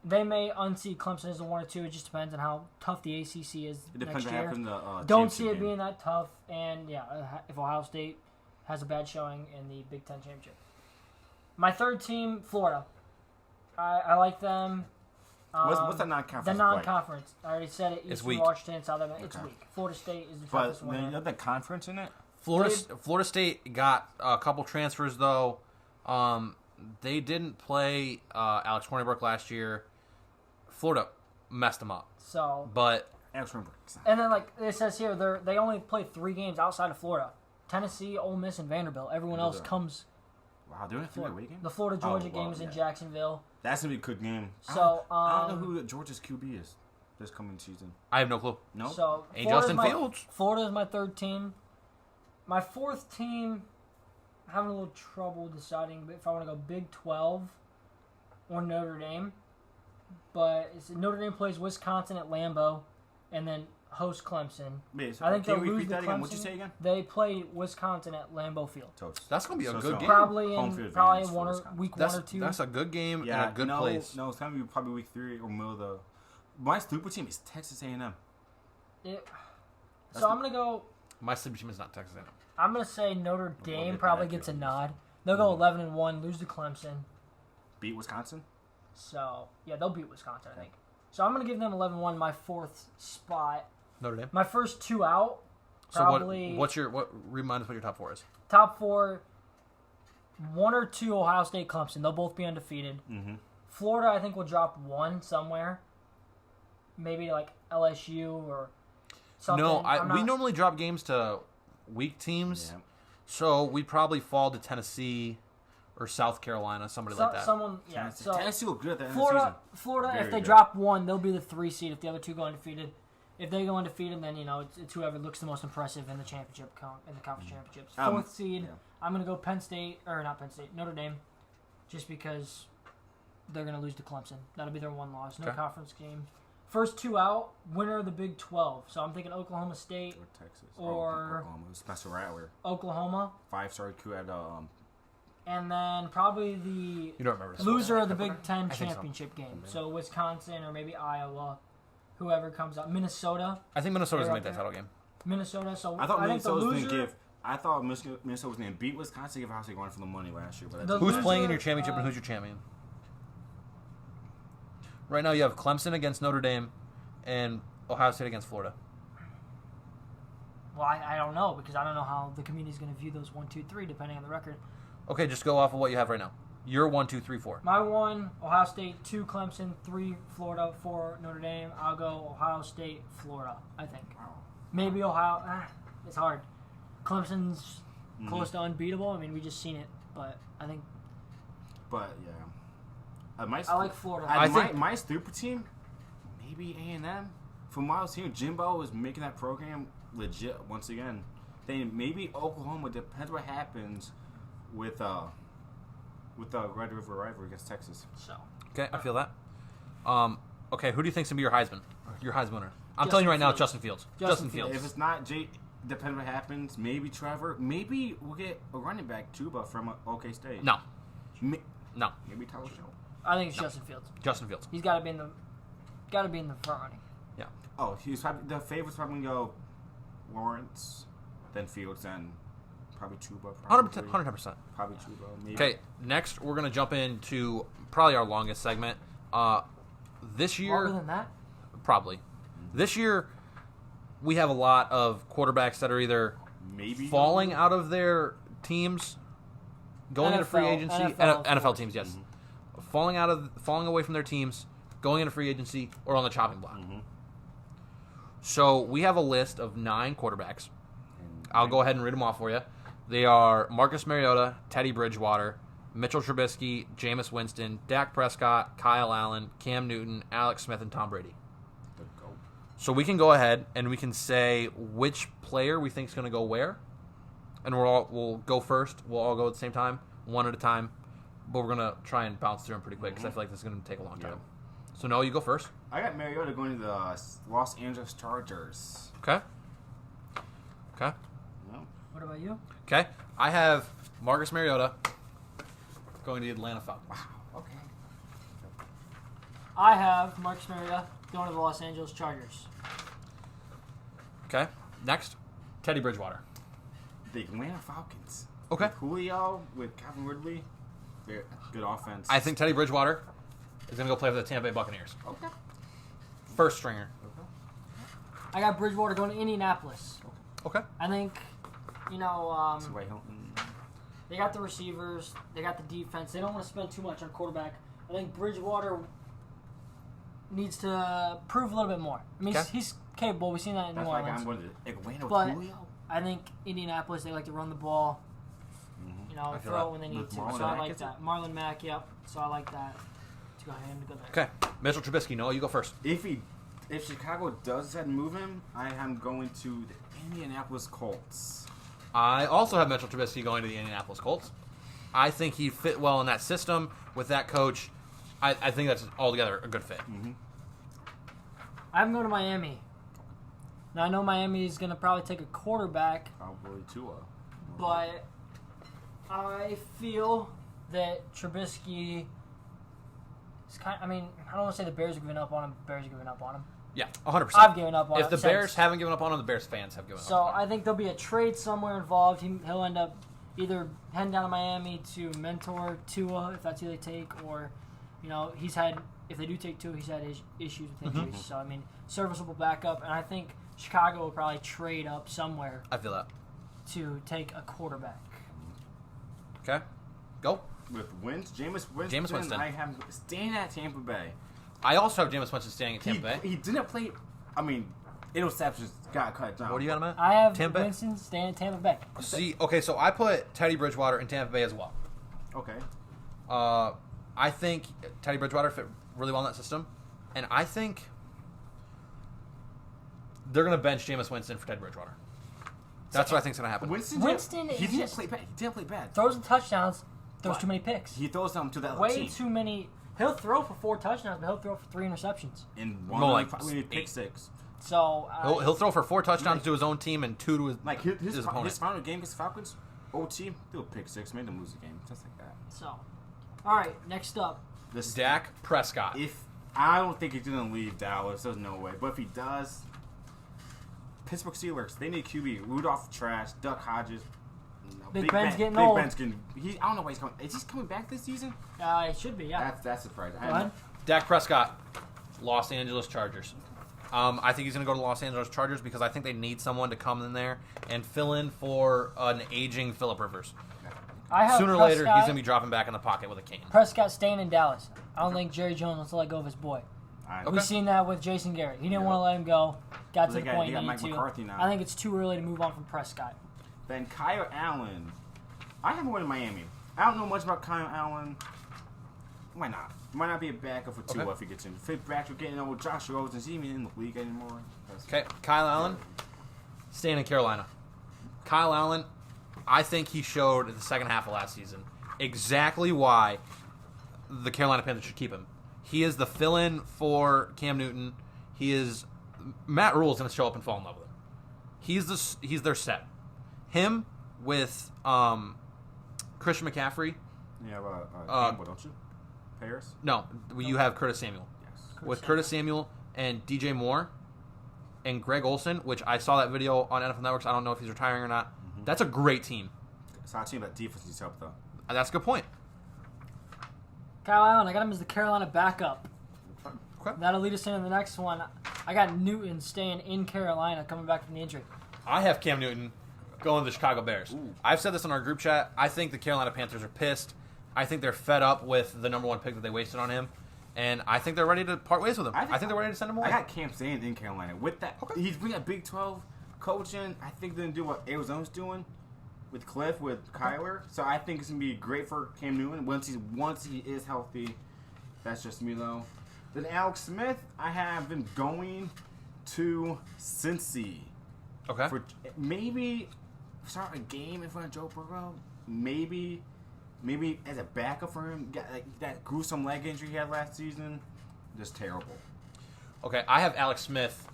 They may unseat Clemson as a 1 or 2. It just depends on how tough the ACC is
It depends
next
what
year.
happens in the
Don't see
championship
it
game.
being that tough. And, if Ohio State has a bad showing in the Big Ten Championship. My third team, Florida. I like them.
What's that non-conference?
The
like?
non-conference. I already said it.
It's
Eastern
weak.
Washington, South Alabama. It's
Okay.
weak. Florida State is the
But
toughest one.
you have the conference in it.
Florida State got a couple transfers though. They didn't play Alex Hornibrook last year. Florida messed them up,
So,
but
Alex Hornibrook.
and then like it says here, they only play 3 games outside of Florida: Tennessee, Ole Miss, and Vanderbilt. Everyone else comes.
Wow, they're in a three-way game.
The Florida Georgia
Oh, well,
game is in
yeah.
Jacksonville.
That's gonna be a good game.
So,
I don't know who Georgia's QB is. this coming season?
I have no clue.
No.
So
Ain't Justin Fields.
Florida's my third team. My fourth team, I'm having a little trouble deciding if I want to go Big 12 or Notre Dame. But Notre Dame plays Wisconsin at Lambeau, and then host Clemson.
Wait, so
I think
can
they'll
you
lose
repeat
to
that
Clemson.
again? What'd you say again?
They play Wisconsin at Lambeau Field.
Toast.
That's gonna be a good game.
Probably
home
in
field
probably
advantage
one
for
or
Wisconsin.
week
That's,
1 or 2.
that's a good game
Yeah,
and a good place.
No, it's gonna be probably week 3 or middle of the. My stupid team is Texas A&M.
So I'm gonna go.
My sleeper team is not Texas A&M.
I'm gonna say Notre Dame
get
probably
back
gets a
here.
nod. They'll go 11-1, lose to Clemson.
Beat Wisconsin.
So yeah, they'll beat Wisconsin, I think. So I'm gonna give them 11-1, my fourth spot.
Notre Dame.
My first 2 out.
So
Probably
remind us what your top 4 is?
top 4. 1 or 2 Ohio State, Clemson. They'll both be undefeated.
Mm-hmm.
Florida, I think, will drop 1 somewhere. Maybe like LSU or something.
No, we normally drop games to weak teams,
Yeah.
so we'd probably fall to Tennessee or South Carolina, somebody like that.
Someone, yeah. So
Tennessee look good at the end of the
Florida,
Very
if they
good.
drop 1, they'll be the 3 seed if the other 2 go undefeated. If they go undefeated, then it's whoever looks the most impressive in the championship in the conference championships. 4th seed,
yeah.
I'm gonna go Notre Dame, just because they're gonna lose to Clemson. That'll be their 1 loss. No
Okay.
conference game. First 2 out, winner of the Big 12. So I'm thinking Oklahoma State,
Or Texas.
Or-
Oklahoma. Spencer Rattler.
Oklahoma,
5-star Q at
and then probably the
You don't remember this
loser
one.
of the Big Ten
I think so.
championship game. So Wisconsin or maybe Iowa, whoever comes out. Minnesota.
I think Minnesota's
They're
going to
up
make that title game.
Minnesota. So
I thought
think
Minnesota was
the
going
loser,
to give. I thought Minnesota was going to beat Wisconsin. Give Ohio State going for the money last year, but
The
that's
Who's
loser,
playing in your championship and who's your champion? Right now you have Clemson against Notre Dame and Ohio State against Florida.
Well, I don't know because I don't know how the community is going to view those 1, 2, 3 depending on the record.
Okay, just go off of what you have right now. You're 1, 2, 3, 4.
My 1, Ohio State. 2, Clemson. 3, Florida. 4, Notre Dame. I'll go Ohio State, Florida. I think maybe Ohio. It's hard. Clemson's close to unbeatable. I mean, we just seen it, but I think
But yeah,
I like Florida.
I think-
my stupid team, maybe A&M. From what I was hearing, Jimbo is making that program legit once again. Then maybe Oklahoma. Depends what happens with the Red River rivalry against Texas.
So
Okay, I feel that. Okay, who do you think's going to be your Heisman winner? I'm
Justin
telling you right now,
Fields.
it's Justin Fields.
Justin
If
Fields.
it's not Jay, depends what happens. Maybe Trevor. Maybe we'll get a running back Tuba from OK State.
No.
Ma-
No.
Maybe Tyler Show.
I think it's Justin Fields.
Justin Fields.
He's got to be in the front running.
Yeah.
Oh, he's probably the favorites. Probably gonna go Lawrence, then Fields, then probably Tuba.
110%.
Probably Tuba. Maybe.
Okay, next we're going to jump into probably our longest segment. This year,
Longer than that?
probably. This year, we have a lot of quarterbacks that are either
Maybe
falling out of their teams, going into free
NFL
agency.
NFL.
NFL teams, yes. Falling away from their teams, going into free agency, or on the chopping block. So we have a list of 9 quarterbacks. I'll go ahead and read them off for you. They are Marcus Mariota, Teddy Bridgewater, Mitchell Trubisky, Jameis Winston, Dak Prescott, Kyle Allen, Cam Newton, Alex Smith, and Tom Brady. So we can go ahead and we can say which player we think is going to go where, and we'll go first. We'll all go at the same time, one at a time, but we're going to try and bounce through them pretty quick because I feel like this is going to take a long time. So Noah, you go first.
I got Mariota going to the Los Angeles Chargers.
Okay.
What about you?
Okay. I have Marcus Mariota going to the Atlanta Falcons.
Okay.
I have Marcus Mariota going to the Los Angeles Chargers.
Okay. Next, Teddy Bridgewater.
The Atlanta Falcons.
Okay.
With Julio, with Calvin Ridley. Very good offense.
I think Teddy Bridgewater is going to go play for the Tampa Bay Buccaneers.
Okay.
First stringer.
I got Bridgewater going to Indianapolis.
Okay.
I think,
T.Y. Hilton.
they got the receivers, they got the defense. They don't want to spend too much on quarterback. I think Bridgewater needs to prove a little bit more. I mean,
Okay.
he's capable. We've seen that in New
That's why
Orleans.
I'm going to Atlanta with
But
Julio.
I think Indianapolis, they like to run the ball.
I feel
Throw
that.
it when they need
With
to.
Marlon
So I
Mack,
like
is
that. Marlon Mack, yep. So I like that. To go ahead and go there.
Okay. Mitchell Trubisky. Noah, you go first.
If he if Chicago does decide to move him, I am going to the Indianapolis Colts.
I also have Mitchell Trubisky going to the Indianapolis Colts. I think he fit well in that system with that coach. I think that's altogether a good fit.
Mm-hmm.
I'm going to Miami. Now, I know Miami is going to probably take a quarterback,
Probably Tua.
but I feel that Trubisky is kind of, I mean, I don't want to say the Bears are giving up on him. The Bears are giving up on him.
Yeah, 100%.
I've given up on him.
If the Bears haven't given up on him, the Bears fans have given up
So
on him.
I think there'll be a trade somewhere involved. He'll end up either heading down to Miami to mentor Tua, if that's who they take, or, if they do take Tua, he's had issues with injuries. So, I mean, serviceable backup. And I think Chicago will probably trade up somewhere
I feel that.
to take a quarterback.
Okay, go.
With Jameis Winston, I have staying at Tampa Bay.
I also have Jameis Winston staying at Tampa Bay.
He didn't play. I mean, interceptions got cut down.
What do you got him at?
I have
Tampa Bay?
Winston staying at Tampa Bay.
See, okay, so I put Teddy Bridgewater in Tampa Bay as well.
Okay.
I think Teddy Bridgewater fit really well in that system, and I think they're going to bench Jameis Winston for Teddy Bridgewater. That's what I think is going to happen.
Winston
he
is
didn't
just-
play bad. He didn't play bad.
Throws and touchdowns, throws
But
too many picks.
He throws them to that
Way
team.
too many. He'll throw for 4 touchdowns, but he'll throw for 3 interceptions.
In
More like
probably pick
8.
6.
So
He'll throw for 4 touchdowns to his own team and 2 to his opponent.
His final game against the Falcons, OT, threw a pick 6, made them lose the game. Just like that.
So, all right. Next up,
This
Dak Prescott.
I don't think he's gonna leave Dallas. There's no way. But if he does, Pittsburgh Steelers, they need QB. Rudolph trash. Duck Hodges. No,
Big Ben's getting old.
Big Ben's getting. I don't know why he's coming. Is he coming back this season?
it should be, yeah.
That's surprising.
Go ahead.
Dak Prescott, Los Angeles Chargers. I think he's going to go to the Los Angeles Chargers because I think they need someone to come in there and fill in for an aging Phillip Rivers.
I have
Sooner or later, he's
Prescott-
going to be dropping back in the pocket with a cane.
Prescott staying in Dallas. I don't think Jerry Jones wants to let go of his boy.
I-
Okay.
We've seen that with Jason Garrett. He didn't want to let him go. Got to
They
the
got-
point
they got
he
Mike
needed to.
McCarthy now.
I think it's too early to move on from Prescott.
Then Kyle Allen. I have one in Miami. I don't know much about Kyle Allen. Why not? Might not be a backup for Tua
Okay.
if he gets in. Fitzpatrick getting old. Josh Rosen isn't even in the league anymore.
Okay, Kyle Allen, staying in Carolina. Kyle Allen, I think he showed in the second half of last season exactly why the Carolina Panthers should keep him. He is the fill-in for Cam Newton. Matt Rule is going to show up and fall in love with him. He's their set. Him with Christian McCaffrey.
Yeah, Campbell, don't you? Paris?
No, you have Curtis Samuel.
Yes.
With Curtis Samuel and DJ Moore and Greg Olsen, which I saw that video on NFL Networks. I don't know if he's retiring or not.
Mm-hmm.
That's a great team.
It's not a team that defense needs help, though.
That's a good point.
Kyle Allen, I got him as the Carolina backup.
Okay.
That'll lead us into the next one. I got Newton staying in Carolina, coming back from the injury.
I have Cam Newton going to the Chicago Bears.
Ooh.
I've said this on our group chat. I think the Carolina Panthers are pissed. I think they're fed up with the number 1 pick that they wasted on him. And I think they're ready to part ways with him. I think they're ready to send him away.
I got Cam staying in Carolina. With that, he's bringing a Big 12 coaching. I think they're going to do what Arizona's doing with Cliff, with Kyler. So I think it's going to be great for Cam Newton once he is healthy. That's just me, though. Then Alex Smith, I have been going to Cincy.
Okay.
For maybe start a game in front of Joe Burrow. Maybe as a backup for him. That gruesome leg injury he had last season. Just terrible.
Okay, I have Alex Smith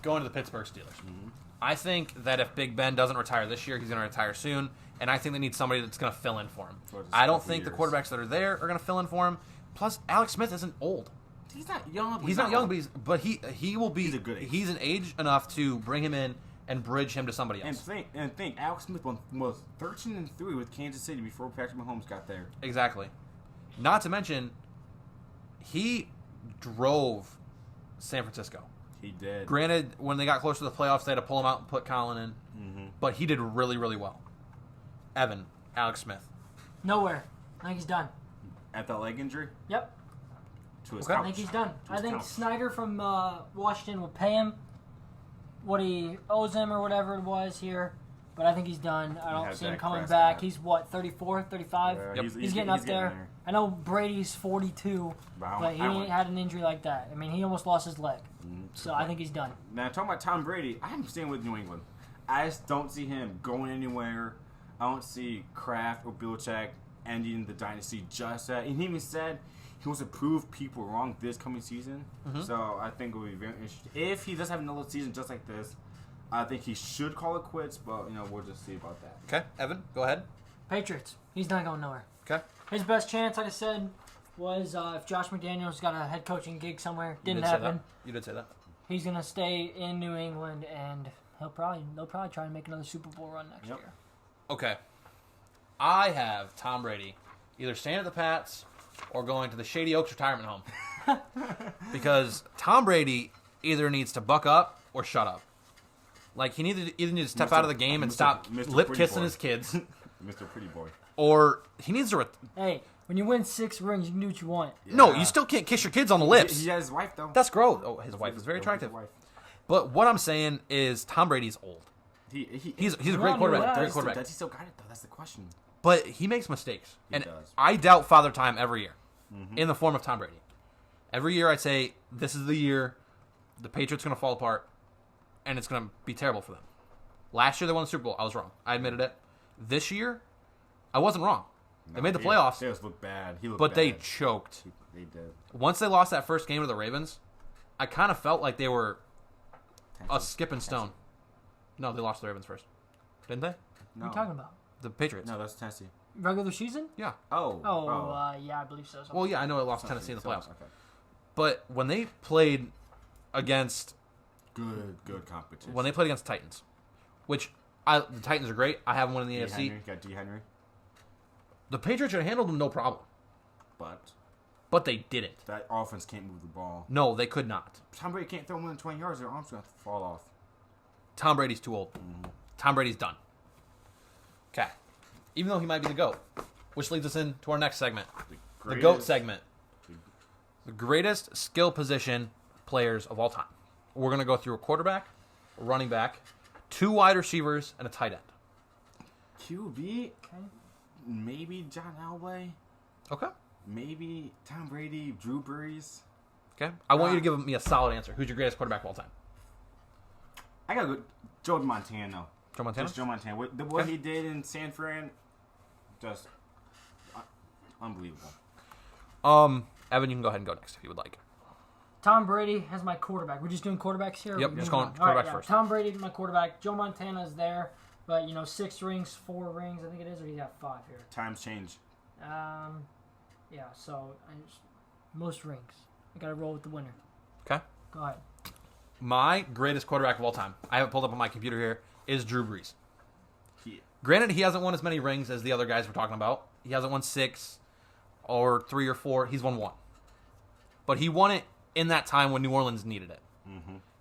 going to the Pittsburgh Steelers.
Mm-hmm.
I think that if Big Ben doesn't retire this year, he's going to retire soon. And I think they need somebody that's going to fill in for him.
For just
I don't
couple
think the
years.
quarterbacks that are there are going to fill in for him. Plus, Alex Smith isn't old.
He's not young.
He's not young, but he will be.
He's a good age.
He's an age enough to bring him in and bridge him to somebody
And
else.
think, Alex Smith was 13-3 with Kansas City before Patrick Mahomes got there.
Exactly. Not to mention, he drove San Francisco.
He did.
Granted, when they got close to the playoffs, they had to pull him out and put Colin in.
Mm-hmm.
But he did really, really well. Evan, Alex Smith.
Nowhere. I think he's done.
At that leg injury?
Yep.
To his
Okay.
I
couch.
think he's done.
To
I
his
think
couch.
Snyder from Washington will pay him what he owes him or whatever it was here. But I think he's done. I don't
have
see him
Dak
coming
Prescott.
back. He's, 34, 35?
Yep.
He's getting up there. I know Brady's 42, but he ain't had an injury like that. I mean, he almost lost his leg. So I think he's done.
Now, talking about Tom Brady, I'm staying with New England. I just don't see him going anywhere. I don't see Kraft or Belichick ending the dynasty just yet. And he even said he wants to prove people wrong this coming season. So I think it will be very interesting. If he does have another season just like this, I think he should call it quits, but we'll just see about that.
Okay, Evan, go ahead.
Patriots. He's not going nowhere.
Okay.
His best chance, like I said, was if Josh McDaniels got a head coaching gig somewhere. Didn't
say
happen.
that. You did say that.
He's gonna stay in New England, and they'll probably try and make another Super Bowl run next year.
Okay. I have Tom Brady either staying at the Pats or going to the Shady Oaks retirement home. Because Tom Brady either needs to buck up or shut up. Like, he either needs to step out of the game and stop lip kissing his kids.
Mr. Pretty Boy.
Or he needs to...
Hey, when you win 6 rings, you can do what you want.
Yeah. No, you still can't kiss your kids on the lips.
He has his wife, though.
That's gross. Oh, his wife is very attractive. But what I'm saying is Tom Brady's old. He's a great quarterback. Great quarterback.
Does he still got it, though? That's the question.
But he makes mistakes.
He does.
I doubt Father Time every year in the form of Tom Brady. Every year I say, this is the year the Patriots are going to fall apart and it's going to be terrible for them. Last year they won the Super Bowl. I was wrong. I admitted it. This year, I wasn't wrong. They made the playoffs.
They just looked bad.
But they choked.
They did.
Once they lost that first game to the Ravens, I kind of felt like they were a skipping stone. No, they lost the Ravens first. Didn't they?
No.
What are you talking about?
The Patriots.
No, that's Tennessee.
Regular season?
Yeah.
Yeah, I believe so.
Well, yeah, I know it lost Tennessee in the playoffs.
Okay.
But when they played against...
Good competition.
When they played against the Titans, which the Titans are great. I have them winning the AFC.
Henry, got D. Henry.
The Patriots should have handled them no problem. But they didn't.
That offense can't move the ball.
No, they could not.
Tom Brady can't throw more than 20 yards. Their arms going to fall off.
Tom Brady's too old. Tom Brady's done. Okay. Even though he might be the GOAT. Which leads us into our next segment. The GOAT segment. The greatest skill position players of all time. We're going to go through a quarterback, a running back, 2 wide receivers, and a tight end.
QB? Maybe John Elway.
Okay.
Maybe Tom Brady, Drew Brees.
Okay. I want you to give me a solid answer. Who's your greatest quarterback of all time?
I got to go Joe Montana.
Joe Montana?
Just Joe Montana. What he did in San Fran, just unbelievable.
Evan, you can go ahead and go next if you would like.
Tom Brady has my quarterback. We're just doing quarterbacks here?
Yep, just going quarterbacks first.
Tom Brady, my quarterback. Joe Montana's there, but 6 rings, 4 rings, I think it is, or he's got 5 here.
Times change.
Yeah, so most rings. I got to roll with the winner.
Okay.
Go ahead.
My greatest quarterback of all time, I have it pulled up on my computer here, is Drew Brees. Granted, he hasn't won as many rings as the other guys we're talking about. He hasn't won 6 or 3 or 4. He's won 1. But he won it in that time when New Orleans needed it.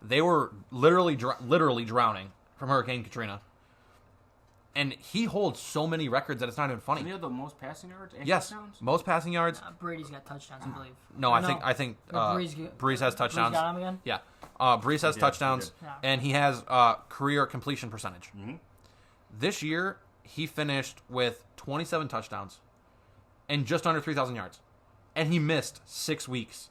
They were literally drowning from Hurricane Katrina. And he holds so many records that it's not even funny.
Doesn't he have the most passing yards and
yes,
touchdowns?
most passing yards.
Brady's got touchdowns, I believe.
No, I think Brees has touchdowns.
Brees got him again?
Yeah. Brees has touchdowns, and he has career completion percentage. This year, he finished with 27 touchdowns and just under 3,000 yards. And he missed 6 weeks.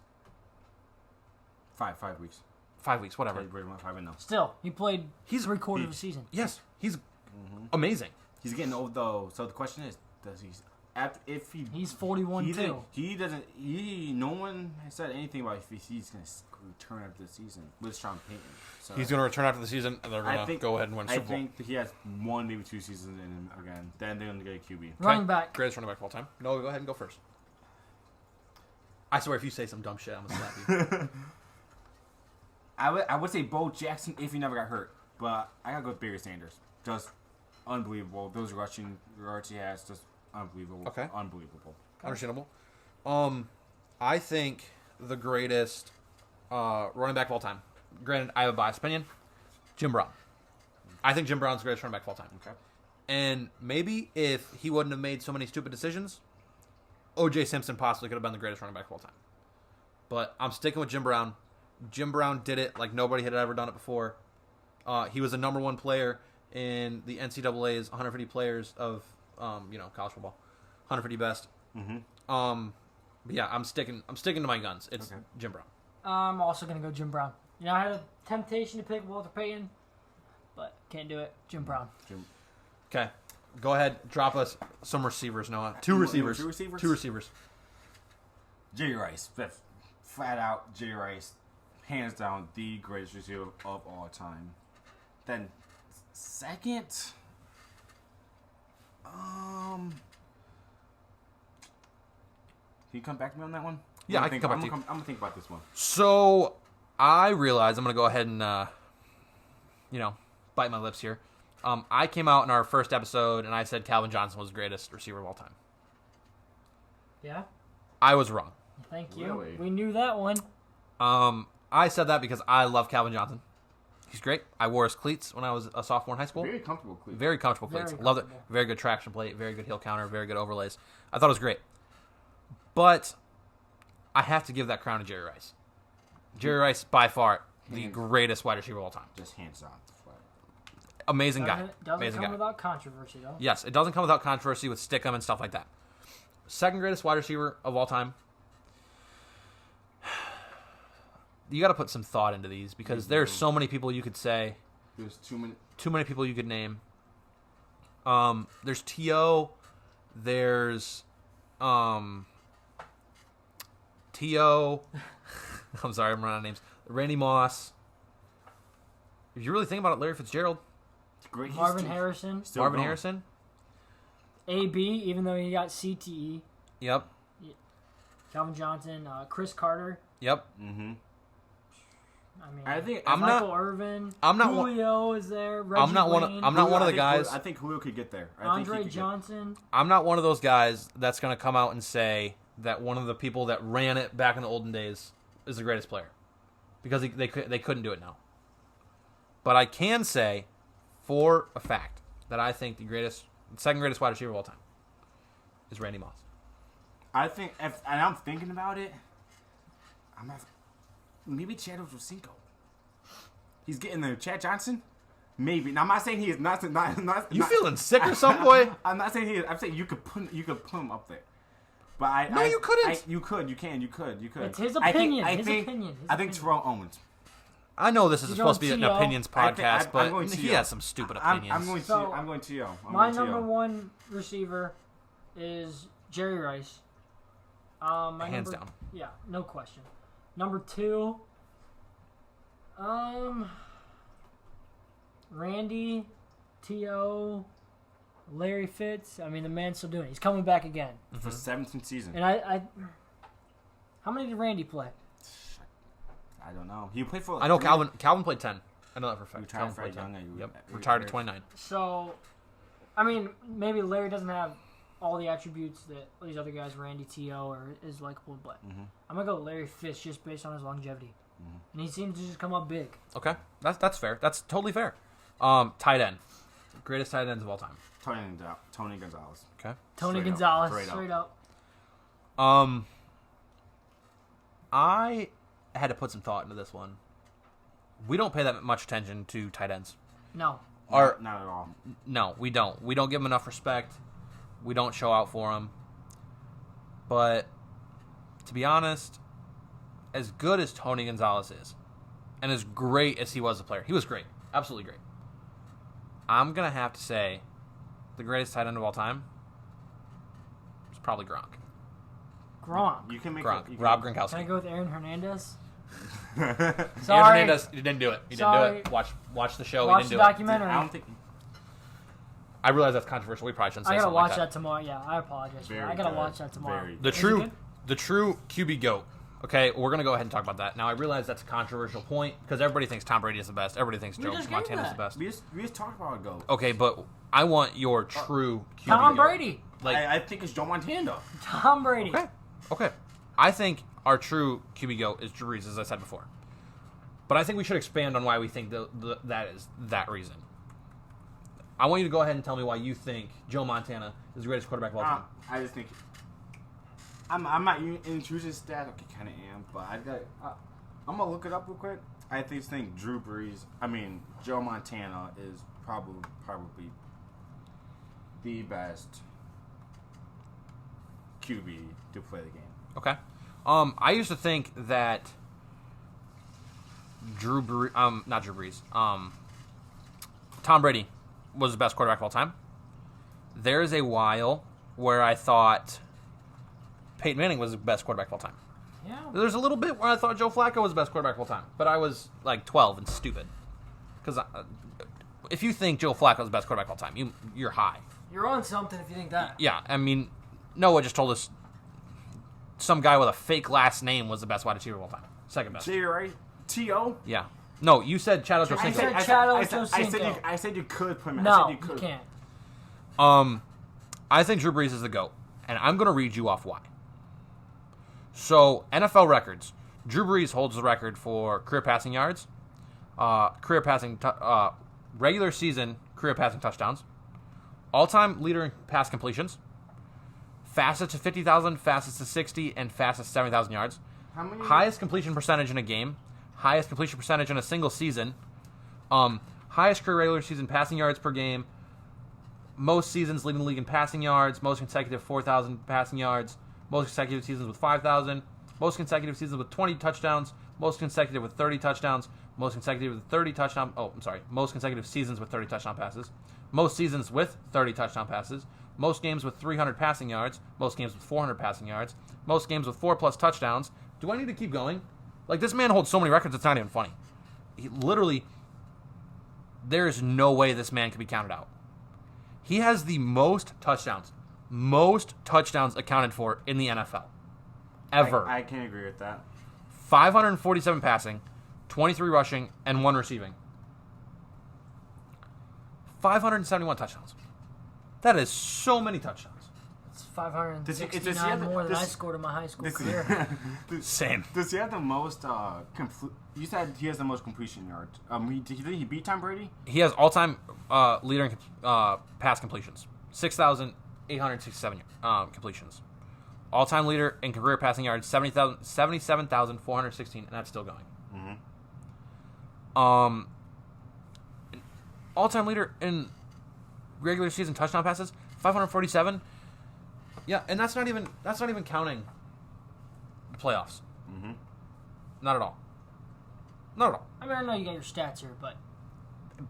5 weeks.
5 weeks, whatever.
5 and no.
Still, he played 3/4 of the season.
Yes, he's amazing.
He's getting old though. So the question is, does if he?
He's 41 too.
He doesn't. No one has said anything about if he's going to return after the season with Sean Payton. So
he's going to return after the season, and they're going to go ahead and win Super Bowl.
I think he has 1, maybe 2 seasons in him again. Then they're going to get a QB.
Running back.
Greatest running back of all time. No, go ahead and go first. I swear, if you say some dumb shit, I'm going to slap you.
I would say Bo Jackson if he never got hurt, but I gotta go with Barry Sanders. Just unbelievable. Those rushing yards he has, just unbelievable.
Okay,
unbelievable.
Understandable. I think the greatest running back of all time. Granted, I have a biased opinion. Jim Brown. I think Jim Brown's the greatest running back of all time.
Okay.
And maybe if he wouldn't have made so many stupid decisions, O.J. Simpson possibly could have been the greatest running back of all time. But I'm sticking with Jim Brown. Jim Brown did it like nobody had ever done it before. He was the number 1 player in the NCAA's 150 players of, college football. 150 best. Yeah, I'm sticking to my guns. It's
Okay.
Jim Brown.
I'm also gonna go Jim Brown. You know, I had a temptation to pick Walter Payton, but can't do it. Jim Brown.
Okay, go ahead. Drop us some receivers, Noah. Two receivers. Two receivers.
Jerry Rice. Flat out, Jerry Rice. Hands down, the greatest receiver of all time. Then, second... Can you come back to me on that one?
Yeah, I can come back to you.
I'm going to think about this one.
So, I realize I'm going to go ahead and, bite my lips here. I came out in our first episode, and I said Calvin Johnson was the greatest receiver of all time.
Yeah?
I was wrong.
Thank you.
Really?
We knew that one.
I said that because I love Calvin Johnson. He's great. I wore his cleats when I was a sophomore in high school.
Very comfortable cleats.
Very comfortable cleats.
Very
Love it.
comfortable.
Very good traction plate. Very good heel counter. Very good overlays. I thought it was great. But I have to give that crown to Jerry Rice. Jerry Rice, by far, the greatest wide receiver of all time.
Just hands down.
Amazing guy.
Doesn't
Amazing
come
guy.
without controversy, though.
Yes, it doesn't come without controversy with Stickum and stuff like that. Second greatest wide receiver of all time. You got to put some thought into these because there's so many people you could say.
There's too many.
Too many people you could name. There's T.O. There's T.O. I'm sorry, I'm running out of names. Randy Moss. If you really think about it, Larry Fitzgerald.
Great.
Marvin Harrison.
Marvin Harrison.
AB, even though he got CTE.
Yep.
Calvin Johnson. Chris Carter.
Yep.
Mm-hmm.
I
think
Michael Irvin.
I'm not
Julio is there. Reggie
I'm not one.
Wayne,
I'm not one of the guys.
I think Julio could get there.
Andre Johnson.
I'm not one of those guys that's going to come out and say that one of the people that ran it back in the olden days is the greatest player because they couldn't do it now. But I can say for a fact that I think second greatest wide receiver of all time is Randy Moss.
I think, and I'm thinking about it, maybe Chad Ochocinco. He's getting there. Chad Johnson? Maybe. Now, I'm not saying he is not.
You feeling sick or something, boy?
I'm not saying he is. I'm saying you could put him up there. But
you couldn't.
You could.
It's his opinion.
I think Terrell Owens.
I know this is
You're
supposed to be an
going
opinions podcast, but
going
he
T.O.
has some stupid opinions.
I'm going to.
My number one receiver is Jerry Rice.
Hands down.
Yeah, no question. Number two, Randy, T.O., Larry Fitz. I mean, the man's still doing it. He's coming back again.
For 17th season.
And I how many did Randy play?
I don't know. He played for.
I know Calvin played 10. I know that for a fact.
Retired
Calvin
for
played
young
10.
age.
Yep. Retired at 29.
So, I mean, maybe Larry doesn't have all the attributes that these other guys, Randy, T.O., or is likable, but I'm going to go Larry Fitz just based on his longevity. And he seems to just come up big.
Okay. That's fair. That's totally fair. Tight end. Greatest tight ends of all time.
Tony Gonzalez.
Okay.
Tony
Straight
Gonzalez,
up.
straight up.
I had to put some thought into this one. We don't pay that much attention to tight ends.
No.
Not at all.
No, we don't. We don't give them enough respect. We don't show out for them. But to be honest, as good as Tony Gonzalez is, and as great as he was a player, he was great. Absolutely great. I'm going to have to say the greatest tight end of all time is probably Gronk.
Gronk.
You can make
Gronk. Rob
Can I
Gronkowski.
go with Aaron Hernandez?
Aaron
Sorry.
Hernandez, you didn't do it. You
Sorry.
didn't do it. Watch the show.
Watch
you
the
didn't do it.
documentary.
I don't think.
I realize that's controversial. We probably shouldn't say
I gotta
something
watch
like
that tomorrow. Yeah, I apologize.
Very
I gotta
good.
watch that tomorrow.
Very
The
Is it
true
good?
the true QB GOAT. Okay, we're going to go ahead and talk about that. Now, I realize that's a controversial point because everybody thinks Tom Brady is the best. Everybody thinks Joe
just gave
Montana is
that.
the best.
We just talked about a GOAT.
Okay, but I want your true QB
Tom
GOAT.
Brady.
Like,
I think it's Joe Montana.
Tom Brady.
Okay. I think our true QB GOAT is Drew Brees, as I said before. But I think we should expand on why we think that is that reason. I want you to go ahead and tell me why you think Joe Montana is the greatest quarterback of all time.
I just think I'm not into his stat. Okay, kind of am, but I'm gonna look it up real quick. I think Joe Montana is probably the best QB to play the game.
Okay. I used to think that not Drew Brees. Tom Brady was the best quarterback of all time. There is a while where I thought Peyton Manning was the best quarterback of all time.
Yeah.
There's a little bit where I thought Joe Flacco was the best quarterback of all time, but I was like 12 and stupid. Because if you think Joe Flacco is the best quarterback of all time, you're high.
You're on something if you think that.
Yeah, I mean, Noah just told us some guy with a fake last name was the best wide receiver of all time. Second best.
So you're right. T.O.?
Yeah. No, you said Chad Ochocinco.
I said Chad Ochocinco.
I said you could put him.
No,
I said you
can't.
I think Drew Brees is the GOAT, and I'm going to read you off why. So, NFL records. Drew Brees holds the record for career passing yards, regular season career passing touchdowns, all-time leader in pass completions, fastest to 50,000, fastest to 60, and fastest to 70,000 yards.
How many?
Highest completion percentage in a game, highest completion percentage in a single season, highest career regular season passing yards per game, most seasons leading the league in passing yards, most consecutive 4,000 passing yards, most consecutive seasons with 5,000, most consecutive seasons with 20 touchdowns, most consecutive with 30 touchdowns, most consecutive with 30 touchdown. Oh, I'm sorry. Most consecutive seasons with 30 touchdown passes, most seasons with 30 touchdown passes, most games with 300 passing yards, most games with 400 passing yards, most games with 4+ touchdowns. Do I need to keep going? Like, this man holds so many records, it's not even funny. He literally, there's no way this man can be counted out. He has the most touchdowns accounted for in the NFL. Ever.
I can agree with that.
547 passing, 23 rushing, and 1 receiving. 571 touchdowns. That is so many touchdowns.
It's 569 more than I scored in my high school career.
Same.
Does he have the most you said he has the most completion yards. He beat Tom Brady?
He has all-time leader in pass completions. 6,867 completions. All-time leader in career passing yards, 77,416, and that's still going.
Mm-hmm.
All-time leader in regular season touchdown passes, 547. Yeah, and that's not even counting the playoffs.
Mm-hmm.
Not at all. Not at all.
I mean, I know you got your stats here, but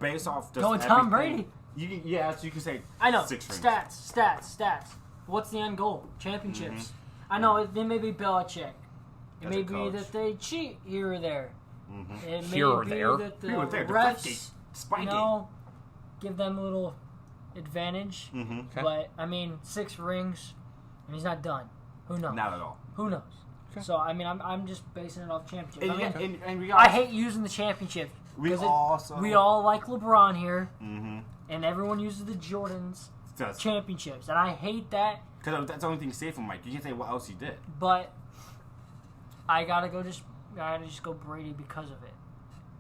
Based off just
going Tom
everything,
Brady.
So you can say
I know
6 rings.
stats. What's the end goal? Championships.
Mm-hmm.
I know it may be Belichick. It
As
may
a
be
coach.
that they cheat here or there.
Mm-hmm.
It may
Here or
be
there?
that the
Here or there.
refs,
Spikey.
give them a little advantage.
Mm-hmm.
Okay.
But I mean, 6 rings, and he's not done. Who knows?
Not at all.
Who knows?
Okay.
So I mean, I'm just basing it off championships.
And we
I hate using the championship.
We
'cause
also.
we all like LeBron here,
Mm-hmm.
and everyone uses the Jordans
Because
championships, and I hate that.
that's the only thing safe from Mike. You can't say what else he did.
But I gotta just go Brady because of it.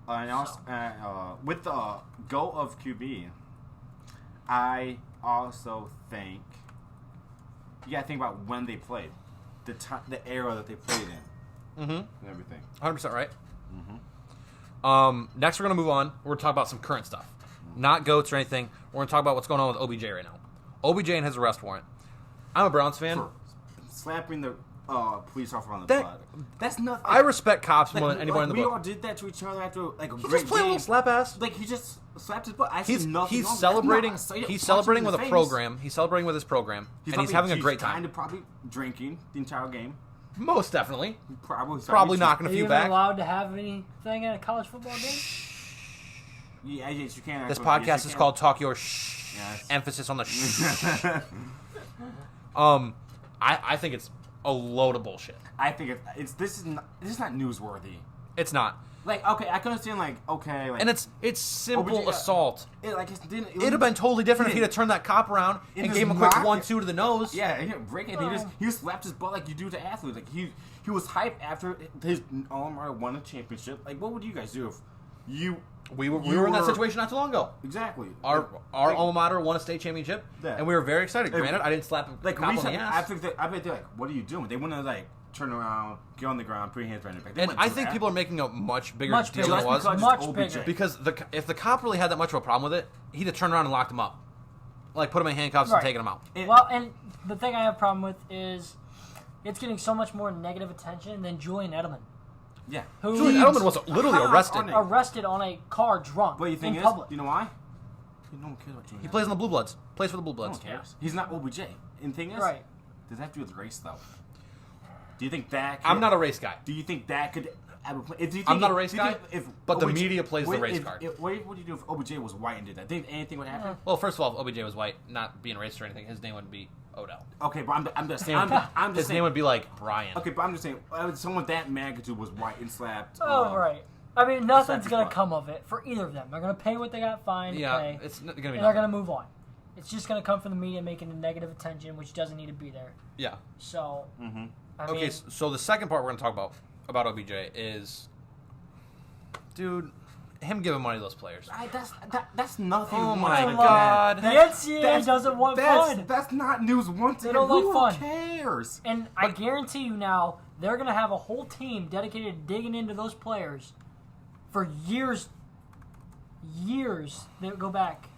And also, with the goal of QB, I also think you gotta think about when they played, the era that they played in,
Mm-hmm.
and everything.
100% right.
Mm-hmm.
Next, we're going to move on. We're going to talk about some current stuff. Not GOATs or anything. We're going to talk about what's going on with OBJ right now. OBJ and his arrest warrant. I'm a Browns fan.
For slapping the police officer on the
That-
butt. That's nothing.
I respect cops more than anyone in the
we
book.
all did that to each other after a
He
great
just played a
game.
little slap ass.
Like he just slapped his butt. I see
He's
nothing wrong with
celebrating.
that. So you
He's
punch him
celebrating
in
with
the
a
face.
program. He's celebrating with his program, and he's having a great
Kind
time.
of probably drinking the entire game.
Most definitely.
Probably
knocking a
Are
few
you even
back.
allowed to have anything at a college football game?
Yeah, yes, you can.
This
Yes,
podcast
you
is
can.
called Talk Your Shh.
Yes.
Emphasis on the shh. I think it's a load of bullshit.
I think this is not newsworthy.
It's not.
Like, okay, I can understand, like,
And it's simple
OBJ,
assault.
It'd
It'd have been totally different if he'd have turned that cop around and gave him a quick 1-2 to the nose.
Yeah, he didn't break it. He just slapped his butt like you do to athletes. Like he was hyped after his alma mater won a championship. Like, what would you guys do if you?
We were in that situation not too long ago.
Exactly.
Our alma mater won a state championship,
Yeah.
and we were very excited.
Like,
Granted, I didn't slap a
Like,
cop on the
recently, I
ass.
bet they're like, what are you doing? They wouldn't like turn around, get on the ground, put your hands behind your back. They
And
wouldn't
I
do
think
that.
people are making a much bigger
Much
deal
bigger.
than it was.
Just
Much
OBJ.
bigger.
Because if the cop really had that much of a problem with it, he'd have turned around and locked him up. Like, put him in handcuffs
Right.
and taken him out.
It-
Well, and the thing I have a problem with is it's getting so much more negative attention than Julian Edelman.
Yeah.
Who
Julian Edelman was literally arrested.
arrested on a car drunk
But the thing
in
is,
public.
you know why? No one cares about Julian
He plays in the Blue Bloods. Plays for the Blue
No one
Bloods.
cares. He's not OBJ. And the thing is,
Right.
does that have to do with race, though? Do you think that could,
I'm not a race guy.
Do you think that could ever play? Do you think,
I'm not a race
do you
guy,
think if
but the
OBJ
media plays the race
if,
card.
What would you do if OBJ was white and did that? Do you think anything would happen?
Well, first of all, if OBJ was white, not being racist or anything, his name would be Odell.
Okay, but I'm just
His name,
I'm just
his
saying.
name would be like Brian.
Okay, but I'm just saying, someone that magnitude was white and slapped.
Oh, right. I mean, nothing's
Slapped
going
his
to come of it for either of them. They're going to pay what they got fined to
Yeah,
pay,
it's going to be
and they're
nothing.
going to move on. It's just going to come from the media making a negative attention, which doesn't need to be there.
Yeah.
So, I mean,
Okay, so the second part we're going to talk about OBJ is, dude, him giving money to those players.
That's nothing.
Oh
once
my
again.
God.
the NCAA doesn't want fun.
That's not news once
They
again.
don't like
Who
fun.
cares?
And I guarantee you now, they're going to have a whole team dedicated to digging into those players for years that go back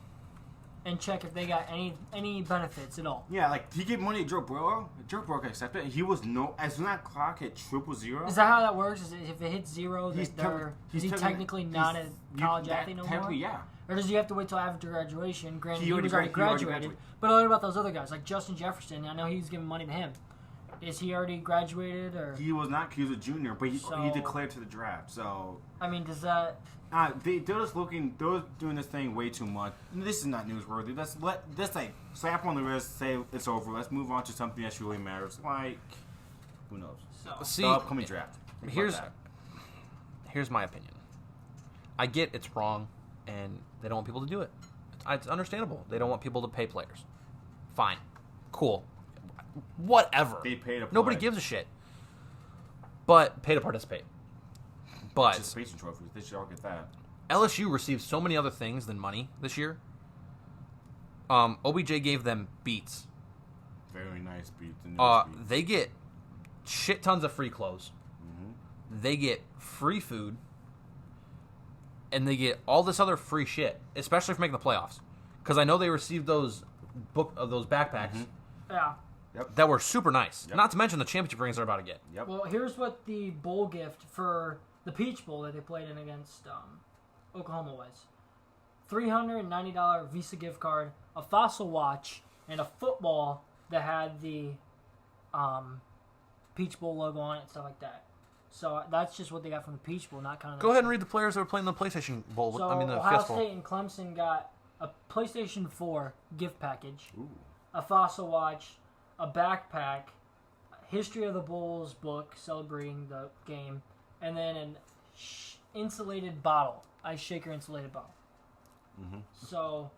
and check if they got any benefits at all.
Yeah, like he gave money to Joe Burrow. Joe Burrow got accepted. And he was as soon as that clock hit 000.
Is that how that works? Is it, if it hits zero,
He's
is he
technically-
technically not a college athlete no more?
Technically, yeah.
Or does he have to wait till after graduation? Granted,
He
he
already
was already
he already
graduated.
graduated.
But what about those other guys, like Justin Jefferson? I know he's giving money to him. Is he already graduated, or?
He was not. He was a junior, but he
So-
declared to the draft. So
I mean, does that?
they're doing this thing way too much. This is not newsworthy. Let's like slap on the wrist, say it's over. Let's move on to something that really matters. Like, who knows?
So,
See,
The upcoming draft. Think about that.
here's my opinion. I get it's wrong, and they don't want people to do it. It's understandable. They don't want people to pay players. Fine. Cool. Whatever.
They pay to play.
Nobody gives a shit. But pay to participate. But
Participation trophies. They should all get that.
LSU received so many other things than money this year. OBJ gave them beats.
Very nice beat. The
They get shit tons of free clothes.
Mm-hmm.
They get free food. And they get all this other free shit, especially for making the playoffs. Because I know they received those backpacks
yeah.
that were super nice.
Yep.
Not to mention the championship rings they're about to get.
Yep.
Well, here's what the bowl gift for the Peach Bowl that they played in against Oklahoma was: $390 Visa gift card, a Fossil watch, and a football that had the Peach Bowl logo on it, stuff like that. So that's just what they got from the Peach Bowl, not kind of.
Go ahead and read the players that were playing the PlayStation Bowl.
So
the
Ohio
Fiesta Bowl.
State and Clemson got a PlayStation 4 gift package,
Ooh.
a Fossil watch, a backpack, History of the Bulls book celebrating the game, and then an insulated bottle, ice shaker insulated bottle.
Mm-hmm.
So,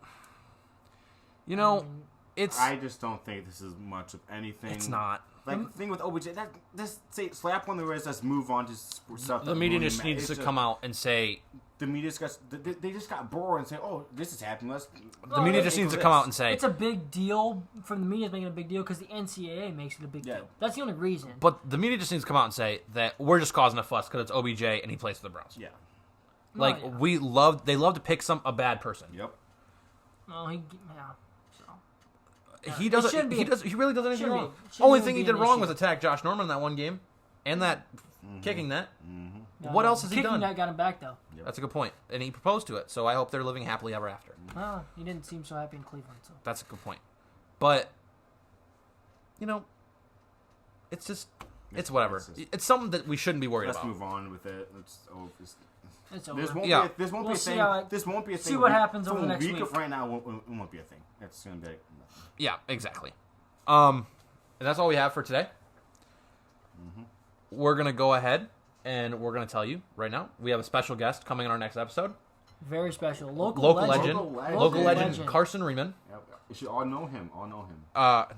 You know,
I mean,
it's
I just don't think this is much of anything.
it's not.
Like the thing with OBJ, just say slap on the wrist. Let's move on to stuff.
The
that
media
really
just
matters.
needs to
It's
come out and say.
The media they just got bored and say, "Oh, this is happening." Let's.
The media just needs to come out and say.
it's a big deal from the media making a big deal because the NCAA makes it a big
Yeah.
deal. That's the only reason.
But the media just needs to come out and say that we're just causing a fuss because it's OBJ and he plays for the Browns.
Yeah.
Like
Oh, yeah.
they love to pick a bad person.
Yep.
Well, yeah. So.
He
It
doesn't.
shouldn't be-
He really does anything
shouldn't
wrong.
be- shouldn't
Only
even
thing he
be
did
an
wrong
issue.
was attack Josh Norman in that one game, and that kicking that.
No,
What
no.
else has he
Kicking
done?
that got him back though.
That's a good point, and he proposed to it. So I hope they're living happily ever after.
Well, he didn't seem so happy in Cleveland. So.
That's a good point. But it's just it's whatever. It's something that we shouldn't be worried
Let's
about.
move on with it. It's
It's over.
Yeah.
This won't
We'll
be a
see
thing.
how
This won't be a thing.
see what
week-
happens over
from
the
a
next
week of
week.
right now. It won't be a thing. It's gonna be like nothing.
Yeah, exactly. And that's all we have for today. We're gonna go ahead and we're gonna tell you right now we have a special guest coming in our next episode.
Very special. Local
Legend,
Local legend.
local legend
Legend.
Carson Riemann.
Yep. You should all know him.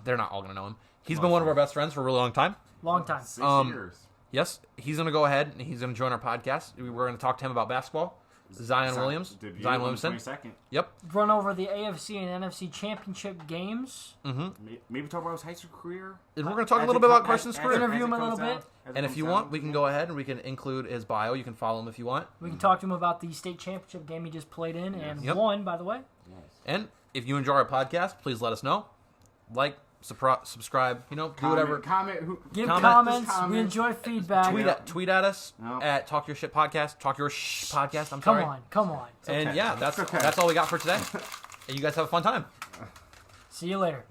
They're not all gonna know him. He's been one of our best friends for a really long time.
Long time.
6
Um,
years.
Yes, he's gonna go ahead and he's gonna join our podcast. We're gonna talk to him about basketball. Zion
Debut
Zion
on the
Williamson.
22nd.
Yep.
Run over the AFC and NFC championship games.
Maybe talk about his high school career.
And we're gonna talk a little bit about Carson's career.
Interview him a little bit.
And if you want, we can go ahead and we can include his bio. You can follow him if you want.
We can talk to him about the state championship game he just played in and
Yep.
won, by the way.
And if you enjoy our podcast, please let us know. Like, subscribe. Do whatever.
Give
Comment.
comments. We enjoy feedback.
Tweet at us at Talk Your Shit Podcast. Talk Your Shh Podcast. I'm sorry.
Come on.
And
okay.
that's all we got for today. And you guys have a fun time.
See you later.